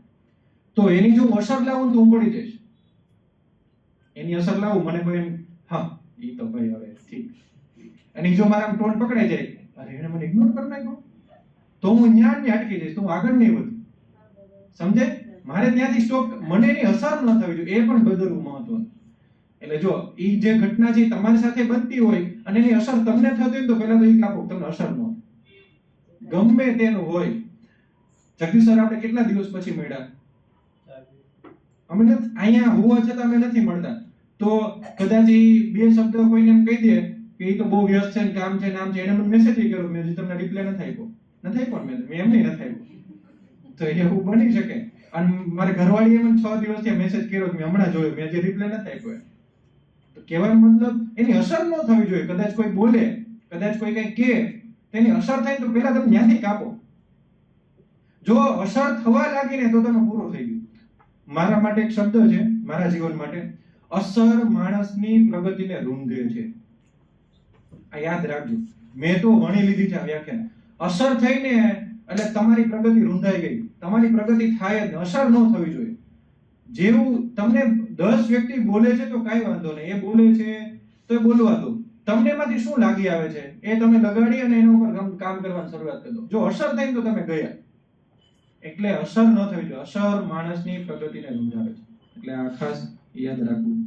તો એની જો અસર લાવું તો હું પડી જઈશ. એની અસર લાવું, મને કોઈ એમ, હા એ તો ભાઈ હવે ઠીક, અને જો મારા ટોન પકડાઈ જાય, અરે એને મને ઇગ્નોર કરી નાખ્યો, તો હું ન્યા અટકી જઈશ, તો હું આગળ નહીં વધું. સમજે? મારે ત્યાંથી સ્ટોપ, મને એની અસર ન થવી જોઈએ, એ પણ બદલવું મહત્વનું. એટલે જો ઈ જે ઘટના છે તમારી સાથે બનતી હોય અને એની અસર તમને થતી હોય તો પહેલા તો એક લાખો તમને અસર ન થાય. ગમે તેનું હોય. જગદીશ સર આપણે કેટલા દિવસ પછી મળ્યા? અમે અહીંયા હોવા છતાં અમે નથી મળતા. તો કદાચ ઈ બે શબ્દ કોઈને એમ કહી દે કે ઈ તો બહુ વ્યસ્ત છે ને કામ છે નામ છે, એને મને મેસેજ કર્યો, મેં હજી તમને રિપ્લાય નથી આપ્યો. નથી આપ્યો મેં એમ નહીં નથી આપ્યો. તો એવું બની શકે. અને મારી ઘરવાળીએ મને 6 દિવસથી મેસેજ કર્યો કે મેં હમણાં જોયો, મેં હજી રિપ્લાય નથી આપ્યો. તો કહેવાનો મતલબ એની અસર ન થવી જોઈએ. કદાચ કોઈ બોલે, કદાચ કોઈ કંઈ કહે, તેની અસર થાય તો પહેલા તમે ત્યાંથી કાપો. જો અસર થવા લાગીને તો તમે પૂરો થઈ ગયું. મારા માટે એક શબ્દ છે, મારા જીવન માટે, અસર માણસની પ્રગતિને રૂંધે છે. આ યાદ રાખજો. મેં તો વણી લીધી છે આ વ્યાખ્યા. અસર થઈને એટલે તમારી પ્રગતિ રૂંધાઈ ગઈ. તમારી પ્રગતિ થાય જ, અસર ન થવી જોઈએ. જેવું તમને 10 વ્યક્તિ બોલે છે તો કાંઈ વાંધો નહીં, એ બોલે છે તો એ બોલવા દો. તમને એમાંથી શું લાગી આવે છે એ તમે લગાડી અને એના ઉપર કામ કરવાની શરૂઆત કરી દો. જો અસર થાય તો તમે ગયા. એટલે અસર ન થવી જોઈએ. અસર માણસની પ્રગતિને રૂંધાવે છે. એટલે આ ખાસ યાદ રાખવું.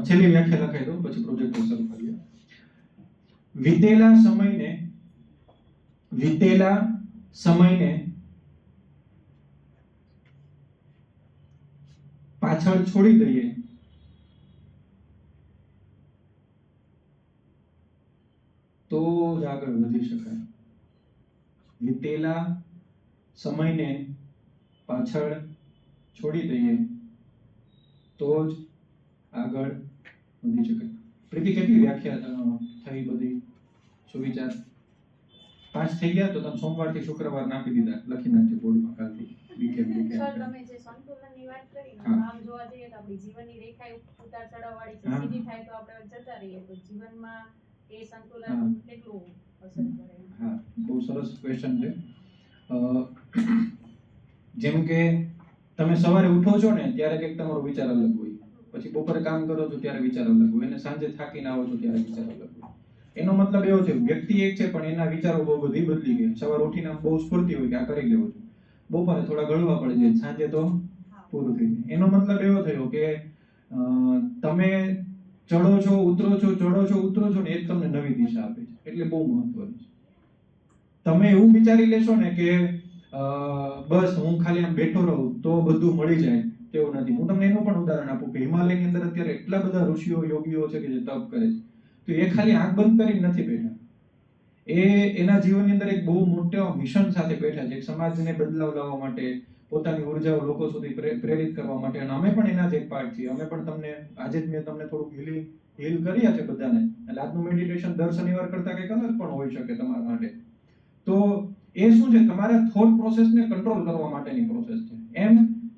છેલ્લી વ્યાખ્યા લખાઈ દો, પછી પ્રોજેક્ટ શરૂ કરીએ. વીતેલા સમયને પાછળ છોડી દઈએ તો જ આગળ વધી શકાય. વીતેલા સમયને પાછળ છોડી દઈએ તો જ આગળ વધી શકાય. પ્રીતિ, કેટલી વ્યાખ્યા થઈ બધી સુવિચાર? 5 થઈ ગયા તો તમે સોમવારથી શુક્રવાર નાખી દીધા, લખી નાખજો બોર્ડમાં કાલથી. સર, તમે જે સંતુલનની વાત કરી ને, આમ જોવા જઈએ તો આપણી જીવનની રેખા ઉતાર ચઢાવ વાળી છે. સીધી થાય તો આપણે જતા રહીએ, તો જીવનમાં એ સંતુલન કેટલું અસર કરે? હા, બહુ સરસ ક્વેશ્ચન છે. જેમ કે તમે સવારે ઉઠો છો ને ત્યારે કંઈક તમારો વિચાર અલગ હોય, પછી બપોરે કામ કરો છો ત્યારે વિચાર અલગ હોય, અને સાંજે થાકીને આવો છો ત્યારે વિચાર અલગ હોય. એનો મતલબ એવો છે વ્યક્તિ એક છે પણ એના વિચારો બહુ બધી બદલી ગયા. સવારે ઉઠીને બહુ સ્ફૂર્તિ હોય કે આ કરી લેવું છે, બપોરે થોડા ગળવા પડે છે, સાંજે તો પૂરું થઈ જાય. એનો મતલબ એવો થયો કે તમે ચડો છો, ઉતરો છો, ચડો છો, ઉતરો છો ને એ જ તમને નવી દિશા આપે છે. એટલે બહુ મહત્વનું છે. તમે એવું વિચારી લેશો ને કે બસ હું ખાલી આમ બેઠો રહું તો બધું મળી જાય, તેવું નથી. હું તમને એનું પણ ઉદાહરણ આપું કે હિમાલયની અંદર અત્યારે એટલા બધા ઋષિઓ, યોગીઓ છે કે જે તપ કરે છે. તો એ ખાલી આંખ બંધ કરીને નથી બેઠા. એ એના જીવનની અંદર એક બહુ મોટા મિશન સાથે બેઠા છે, એક સમાજને બદલાવ લાવવા માટે, પોતાની ઉર્જાઓ લોકો સુધી પ્રેરિત કરવા માટે. અને અમે પણ એના જ એક પાર્ટ છીએ. અમે પણ તમને આજે જ મેં તમને થોડુંક હીલ કર્યા છે બધાને. એટલે આજનું મેડિટેશન દર શનિવાર કરતા કંઈક અલગ પણ હોઈ શકે તમારા માટે. તો એ શું છે, તમારા થોટ પ્રોસેસને કંટ્રોલ કરવા માટેની પ્રોસેસ છે. એમ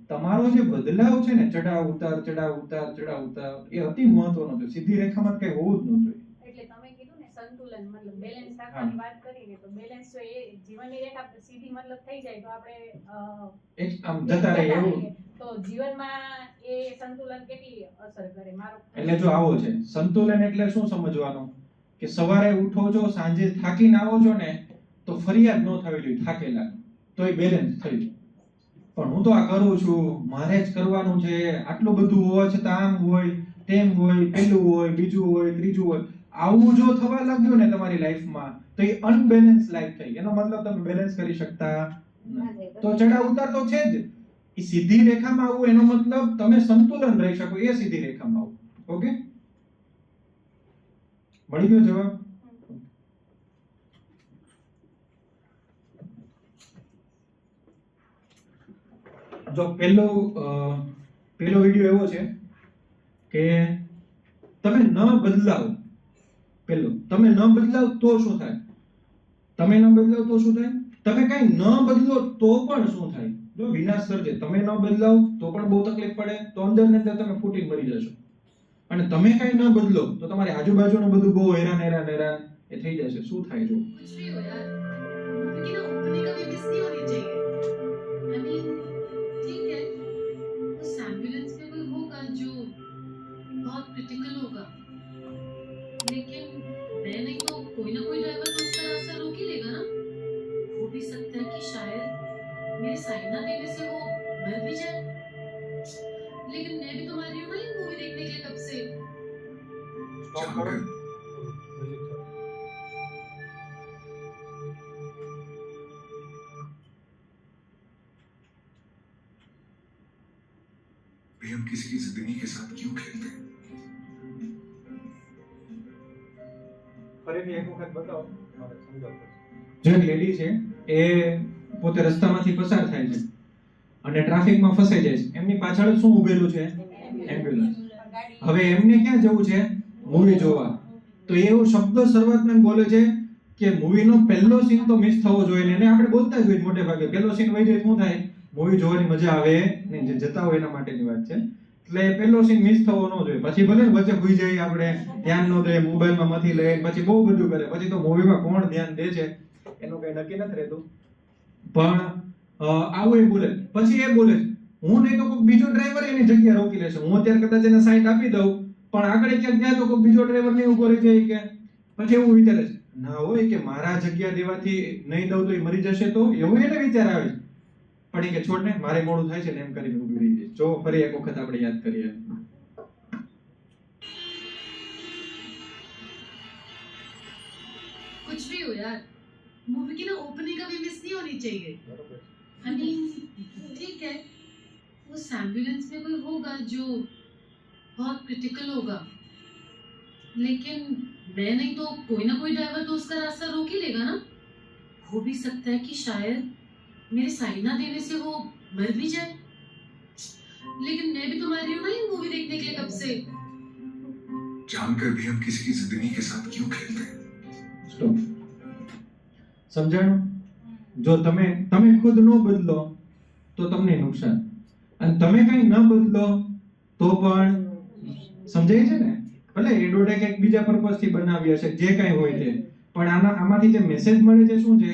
તમારો જે બદલાવ છે ને, ચડાવ ઉતાર, ચડાવ ઉતાર, ચડાવ ઉતાર, એ અતિ મહત્વનો છે. સીધી રેખામાં કઈ હોવું જ ન જોઈએ. એટલે તમે કીધું ને સંતુલન, મતલબ બેલેન્સ રાખવાની વાત કરીને, તો બેલેન્સ જો એ જીવનની રેખા સીધી મતલબ થઈ જાય તો આપણે એક આમ જતા રહે એવું. તો જીવનમાં એ સંતુલન કેટલી અસર કરે મારો? એટલે જો આવો છે સંતુલન એટલે શું સમજવાનું કે સવારે ઉઠો છો, સાંજે થાકીને આવો છો ને તો ફરિયાદ ન થવી જોઈએ થાકેલા, તો એ બેલેન્સ થઈ જાય. પણ હું તો આ કરું છું, મારે જ કરવાનું છે, આટલું બધું હોવા છતાં આમ હોય, તેમ હોય, પેલું હોય, બીજું હોય, ત્રીજું હોય, આવું જો થવા લાગ્યું ને તમારી લાઈફમાં તો એ અનબેલેન્સ લાઈફ થઈ. એનો મતલબ તમે બેલેન્સ કરી શકતા નથી. તો ચડાવ ઉતાર તો છે જ. એ સીધી રેખામાં આવવું એનો મતલબ તમે સંતુલન રહી શકો, એ સીધી રેખામાં આવું. ઓકે, મળી ગયો જવાબ? જો પહેલો વિડિયો એવો છે કે તમે ન બદલાવ. પહેલો, તમે ન બદલાવ તો શું થાય? તમે ન બદલાવ તો શું થાય? તમે કઈ ન બદલો તો પણ શું થાય? જો વિનાશ સર્જે. તમે ન બદલાવ તો પણ બહુ તકલીફ પડે, તો અંદર ને અંદર તમે ફૂટીને મરી જશો. અને તમે કઈ ન બદલો તો તમારી આજુબાજુનું બધું બહુ હેરાન એ થઈ જશે. શું થાય જો कुछ भी हो यार, मूवी की ना ओपनिंग कभी मिस नहीं होनी चाहिए। I mean, ठीक है, उस एम्बुलेंस में कोई होगा जो बहुत क्रिटिकल होगा, लेकिन मैं नहीं तो कोई ना कोई ड्राइवर तो उसका रास्ता रोक ही लेगा ना। हो भी सकता है कि शायद मेरी साइन ना देने से वो मर भी जाए, लेकिन मैं भी तो मर रही हूँ ना ये मूवी देखने के लिए कब से। સ્ટોપ કરો. भाई हम किसी की जिंदगी के साथ क्यों खेलते हैं? ફરીથી એક વખત બતાવો, મારે સમજાવવું પડશે. જે એક લેડી છે એ પોતે રસ્તામાંથી પસાર થાય છે અને ટ્રાફિકમાં ફસાઈ જાય છે. એમની પાછળ શું ઉભેલું છે? એમ્બ્યુલન્સ. હવે એમને ક્યાં જવું છે? મૂવી જોવા. તો એવો શબ્દ શરૂઆતમાં બોલે છે કે મૂવીનો પહેલો સીન તો મિસ થવો જોઈએ. અને આપણે બોલતા જ હોય મોટે ભાગે પહેલો સીન વહી જાય શું થાય? મૂવી જોવાની મજા આવે નહીં. જે જતા હોય એના માટેની વાત છે. એટલે પહેલો સીન મિસ થવો ન જોઈએ. પછી ભલે ને વચ્ચે ભૂઈ જાય, આપણે ધ્યાન ન દે, મોબાઈલમાં માંથી લે, પછી બહુ બધું કરે, પછી તો મૂવીમાં કોણ ધ્યાન દે છે એનું કઈ નક્કી નથી રહેતું. પણ આવું એ બોલે. પછી એ બોલે હું નહીં તો કોઈ બીજો ડ્રાઈવર એની જગ્યા રોકી લેશે. હું અત્યારે કદાચ એને સાઈડ આપી દઉં, પણ આગળ ક્યાંક જાય તો કોઈ બીજો ડ્રાઈવર નહીં ઉભો રહી જાય કે પછી એવું વિચારે છે ના હોય કે મારા જગ્યા દેવાથી નહીં દઉં તો એ મરી જશે. તો એવું એને વિચાર આવે છે. પણ એ કે છોડ ને, મારે મોડું થાય છે ને એમ કરીને ઊભી રહી જાય. જો ફરી એક વખત આપણે યાદ કરીએ. कुछ भी हो यार, मूवी की ना ओपनिंग कभी मिस नहीं होनी चाहिए। I mean, ठीक है, उस एम्बुलेंस में कोई होगा जो बहुत क्रिटिकल होगा, लेकिन मैं नहीं तो कोई ना कोई ड्राइवर तो उसका रास्ता रोक ही लेगा ना। हो भी सकता है कि शायद मेरे साइन ना देने से वो मर भी जाए, लेकिन मैं भी तो मर रही हूँ ना ये मूवी देखने के लिए कब से। जानकर भी हम किसी की जिंदगी के साथ क्यों खेलते हैं? સ્ટોપ. સમજાણું? જો તમે ખુદ ન બદલો તો તમને નુકસાન, અને તમે કઈ ન બદલો તો પણ સમજાય છે ને. ભલે એડોડે કંઈક બીજા પર્પઝ થી બનાવી હશે, જે કઈ હોય તે, પણ આમાંથી જે મેસેજ મળે છે શું છે?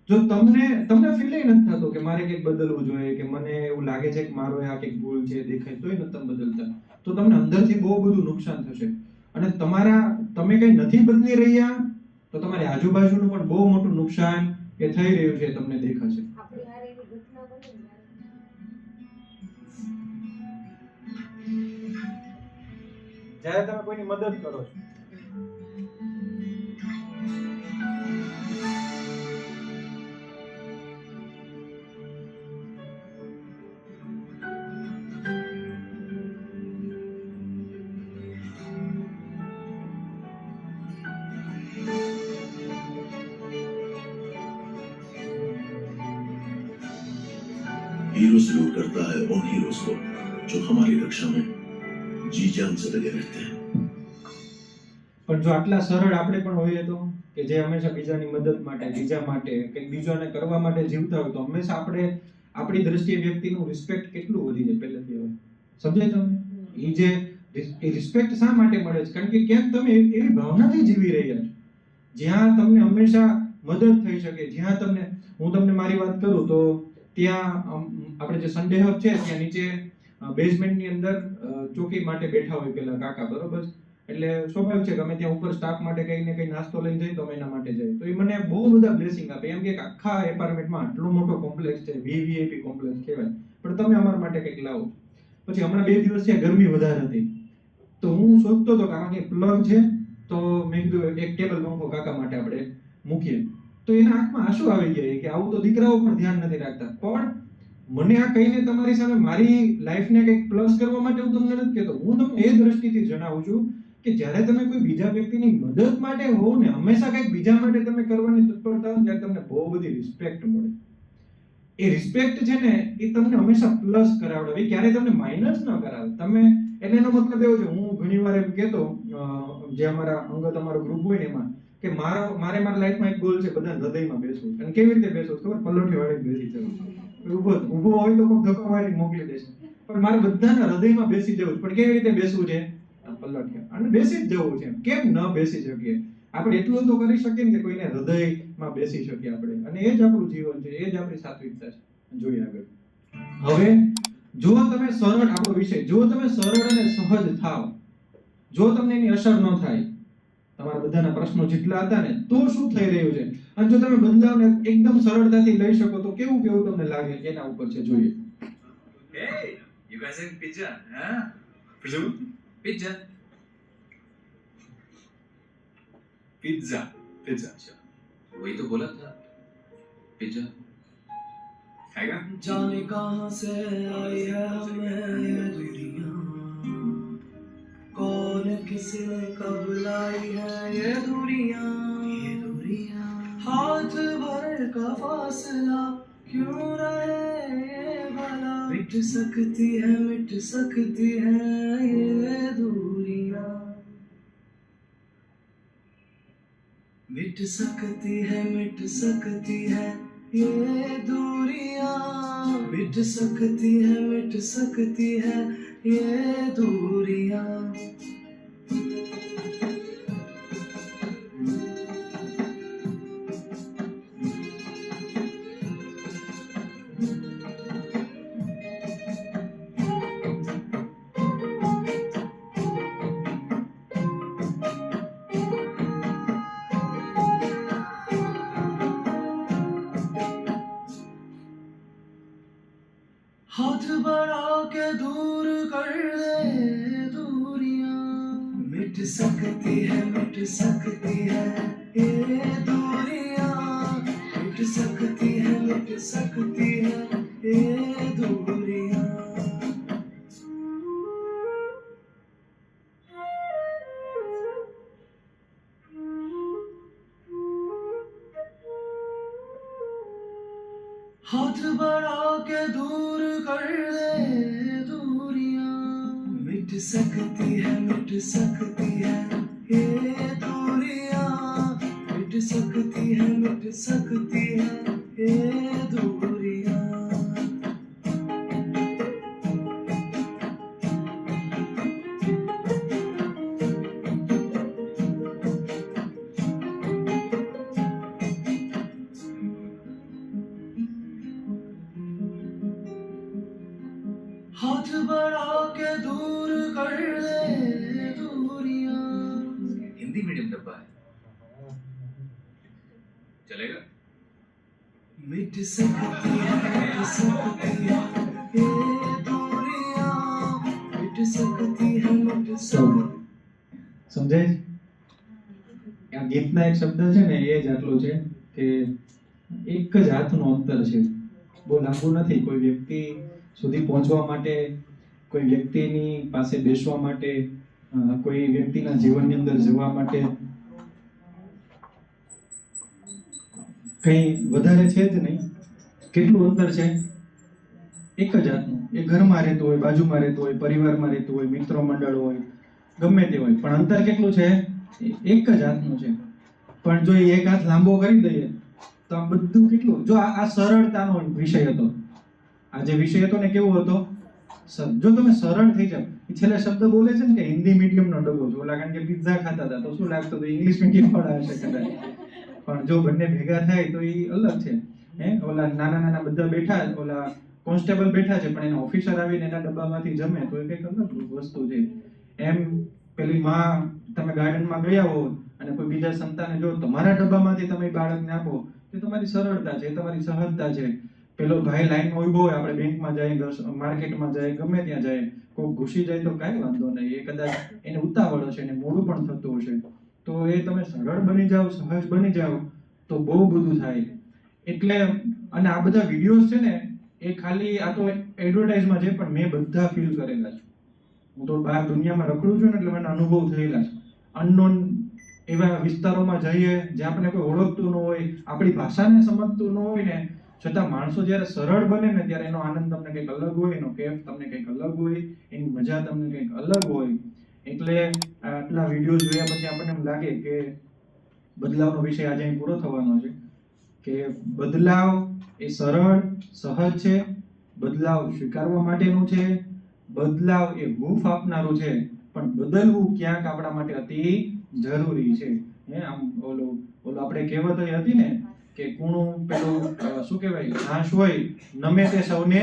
જો તમને ફીલ નથી થતો કે મારે કંઈક બદલવું જોઈએ, કે મને એવું લાગે છે કે મારો આ કંઈક ભૂલ છે દેખાય તોય નથી તમે બદલતા, તો તમને અંદરથી બહુ બધું નુકસાન થશે. અને તમે કઈ નથી બદલી રહ્યા તો તમારી આજુબાજુનું પણ બહુ મોટું નુકસાન એ થઈ રહ્યું છે તમને દેખાશે. આપણી હારે એવી ઘટના બને ને જ્યારે તમે કોઈની મદદ કરો છો, हीरो जरूर करता है उन हीरोज को जो हमारी रक्षा में जी जान से लगे रहते हैं. પણ જો આટલા સરળ આપણે પણ હોઈએ તો, કે જે હંમેશા બીજાની મદદ માટે, બીજા માટે, કંઈક બીજાને કરવા માટે જીવતા હોય, તો હંમેશા આપણે આપણી દ્રષ્ટિએ વ્યક્તિનું રિસ્પેક્ટ કેટલું વધી જાય પહેલેથી. હવે સમજાય તમને? એ રિસ્પેક્ટ શા માટે મળે છે? કારણ કે ક્યાંક તમે એવી ભાવનાથી જીવી રહ્યા છો જ્યાં તમને હંમેશા મદદ થઈ શકે. જ્યાં હું તમને મારી વાત કરું તો ત્યાં આપણે જે સન્ડે હબ છે ત્યાં નીચે બેઝમેન્ટની અંદર ચોકી માટે બેઠા હોય પેલા કાકા, બરોબર? એટલે સ્વાભાવિક છે કે અમે ત્યાં ઉપર સ્ટાફ માટે કંઈ ને કંઈ નાસ્તો લઈને જઈએ તો અમે એના માટે જઈએ. તો એ મને બહુ બધા બ્લેસિંગ આપે. એમ કે આખા એપાર્ટમેન્ટમાં આટલો મોટો કોમ્પ્લેક્સ છે, વીવીઆઈપી કોમ્પ્લેક્સ કહેવાય, પણ તમે અમારા માટે કંઈક લાવો. પછી હમણાં 2 દિવસ થયા ગરમી વધારે હતી, તો હું સોચતો હતો કે આમાં કંઈ પ્લગ છે, તો મેં કીધું એક ટેબલ પંખો કાકા માટે આપણે મૂકીએ. તો એના આંખમાં આંસુ આવી ગયા કે આવું તો દીકરાઓ પણ ધ્યાન નથી રાખતા. પણ મને આ કહીને તમારી સામે મારી લાઈફને કંઈક પ્લસ કરવા માટે હું તમને નથી કહેતો. હું તમને એ દ્રષ્ટિથી જણાવું છું કે જ્યારે તમે કોઈ બીજા વ્યક્તિની મદદ માટે હો ને, હંમેશા કંઈક બીજા માટે તમે કરવાની તત્પરતા હોય ત્યારે તમને બહુ બધી રિસ્પેક્ટ મળે. એ રિસ્પેક્ટ છે ને એ તમને હંમેશા પ્લસ કરાવડે, એ ક્યારેય તમને માઇનસ ન કરાવે. તમે એટલે એનો મતલબ એવો છે, હું ઘણીવાર એમ કહેતો, જે અમારા અંગત અમારો ગ્રુપ હોય ને એમાં, કે મારે મારા લાઈફમાં એક ગોલ છે બધા હૃદયમાં બેસવું. અને કેવી રીતે બેસવું ખબર? પલોઠી વાળી બેસી જવું. ઊભો હોય તો કોઈ ધક્કો મારી મોકલી દેશે, પણ મારે બધાના હૃદયમાં બેસી જવું. પણ કેવી રીતે બેસવું છે? પલટ્યા અને બેસી જ જવું છે. કેમ ન બેસી શકીએ? આપણે એટલું તો કરી શકીએ ને કે કોઈને હૃદયમાં બેસી શકીએ આપણે, અને એ જ આપણું જીવન છે, એ જ આપણી સાત્વિકતા છે. જોઈએ આગળ. હવે જો તમે સરળ, આપણો વિષય, જો તમે સરળ અને સહજ થાવ, જો તમને એની અસર ન થાય, તમારા બધાના પ્રશ્નો જેટલા હતા ને, તો શું થઈ રહ્યું છે, અને જો તમે બદલાવને એકદમ સરળતાથી લઈ શકો તો કેવું કેવું તમને લાગે, એના ઉપર છે. જોઈએ. Hey, you guys having pizza, huh? Pizza. Pizza. Pizza. अच्छा, वही तो बोला था, पिज्जा. खाएगा? जाने कहां से आई है हमें ये दुनिया, कौन किसने कब लाई है ये दुनिया, हाथ भर का फासला क्यों रहे भला, मिट सकती है ये दूरियां, मिट सकती है ये दूरियां, मिट सकती है ये दूरियां. हाथ बढ़ा के दूर कर दे दूरियां, मिट सकती है ये दूरियां, मिट सकती है ये दूरियां. हाथ बढ़ा के दूर कर दे दूरियां, मिट सकती है ये दूरियां, मिट सकती है ये दूरियां. हाथ बढ़ा के दूर कर दे दूरियां. हिंदी मीडियम डब्बा है, चलेगा? मिट सकती है ये दूरियां, मिट सकती है સમજાય છે? આ ગીતના એક શબ્દ છે ને, એ જ આટલું છે કે એક જ હાથનું અંતર છે, બહુ લાંબુ નથી. કોઈ વ્યક્તિ સુધી પહોંચવા માટે, કોઈ વ્યક્તિની પાસે બેસવા માટે, કોઈ વ્યક્તિના જીવનની અંદર જવા માટે કંઈ વધારે છે જ નહીં. કેટલું અંતર છે? એક જ હાથનું. એ ઘરમાં રહેતું હોય, બાજુમાં રહેતું હોય, પરિવારમાં રહેતું હોય, મિત્રો મંડળ હોય, ગમે તે હોય, પણ અંતર કેટલું છે? એક જ હાથનું છે. પણ જો એ એક હાથ લાંબો કરી દઈએ તો આ બધું કેટલું, જો આ સરળતાનો વિષય હતો. આ જે વિષય હતો ને, કેવો હતો? જો તમે સરળ થઈ જાવ. છેલ્લે શબ્દ બોલે છે ને કે હિન્દી મીડિયમનો ડબ્બો છે. ઓલા કારણ કે પિઝા ખાતા હતા તો શું લાગતું હતું? ઇંગ્લિશ મીડિયમ વાળા હશે કદાચ. પણ જો બંને ભેગા થાય તો એ અલગ છે. ઓલા નાના બધા બેઠા, ઓલા કોન્સ્ટેબલ બેઠા છે, પણ એના ઓફિસર આવીને એના ડબ્બામાંથી જમે તો એ કંઈક અલગ વસ્તુ છે. એમ પેલી માં, તમે ગાર્ડનમાં ગયા હો અને કોઈ બીજા સંતાને જો તમારા ડબ્બામાંથી તમે બાળકને આપો, તે તમારી સરળતા છે, તમારી સહજતા છે. પેલો ભાઈ લાઈનમાં ઉભો હોય, આપણે બેંકમાં જાય, માર્કેટમાં જાય, ગમે ત્યાં જાય, કોઈ ઘૂસી જાય તો કાંઈ વાંધો નહીં. એ કદાચ એને ઉતાવળ હશે ને મોડું પણ થતું હશે, તો એ તમે સરળ બની જાઓ, સહજ બની જાઓ તો બહુ બધું થાય. એટલે અને આ બધા વિડીયોઝ છે ને, એ ખાલી આ તો એડવર્ટાઇઝમાં છે, પણ મેં બધા ફીલ કરેલા છે. હું તો બહાર દુનિયામાં રખડું છું ને, એટલે મને અનુભવ થયેલા છે. અનનોન એવા વિસ્તારોમાં જઈએ જ્યાં આપણે કોઈ ઓળખતું ન હોય, આપણી ભાષાને સમજતું ન હોય ને, છતાં માણસો જ્યારે સરળ બને ને ત્યારે એનો આનંદ તમને કંઈક અલગ હોય, એનો કેફ તમને કંઈક અલગ હોય, એની મજા તમને કંઈક અલગ હોય. એટલે આટલા વિડીયો જોયા પછી આપણને એમ લાગે કે બદલાવનો વિષય આજે અહીં પૂરો થવાનો છે. કે બદલાવ એ સરળ, સહજ છે, બદલાવ સ્વીકારવા માટેનું છે, બદલાવ એ હૂંફ આપનારું છે, પણ બદલવું ક્યાંક આપણા માટે અતિ જરૂરી છે. આમ ઓલું આપણે કહેવત હતી ને કે કૂણું પેલું શું કહેવાય, ઘાસ હોય નમે તે સૌને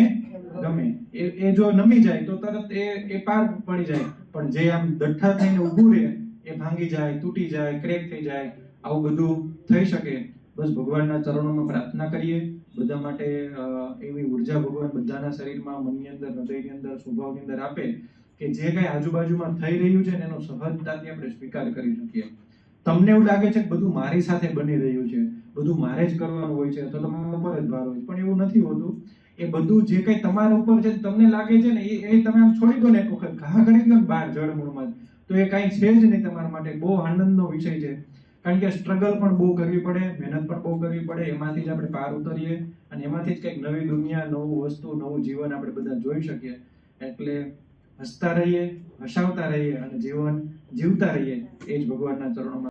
ગમે, એ જો નમી જાય તો તરત એ પાર પડી જાય, પણ જે આમ દઠ્ઠા થઈને ઊભું રહે એ ભાંગી જાય, તૂટી જાય, ક્રેક થઈ જાય, આવું બધું થઈ શકે. બસ ભગવાનના ચરણોમાં પ્રાર્થના કરીએ બધા માટે એવી ઉર્જા ભગવાન બધાના શરીરમાં, મનની અંદર, હૃદયની અંદર, સ્વભાવની અંદર આપે કે જે કઈ આજુબાજુમાં થઈ રહ્યું છે ને એનો સહજતાથી આપણે સ્વીકાર કરી શકીએ. તમને એવું લાગે છે કે બધું મારી સાથે બની રહ્યું છે, બધું મારે જ કરવાનું હોય છે, તો તમારા ઉપર જ ભાર હોય છે, પણ એવું નથી હોતું. એ બધું જે કઈ તમારા ઉપર છે તમને લાગે છે ને એ તમે આમ છોડી દો ને એક વખત, ઘા કરી દો ને બહાર જળમૂળમાં, તો એ કાંઈ છે જ નહીં તમારા માટે. બહુ આનંદનો વિષય છે, કારણ કે સ્ટ્રગલ પણ બહુ કરવી પડે, મહેનત પણ બહુ કરવી પડે, એમાંથી જ આપણે પાર ઉતરીએ અને એમાંથી જ કંઈક નવી દુનિયા, નવું વસ્તુ, નવું જીવન આપણે બધા જોઈ શકીએ. એટલે હસતા રહીએ, હસાવતા રહીએ અને જીવન જીવતા રહીએ, એ જ ભગવાનના ચરણોમાં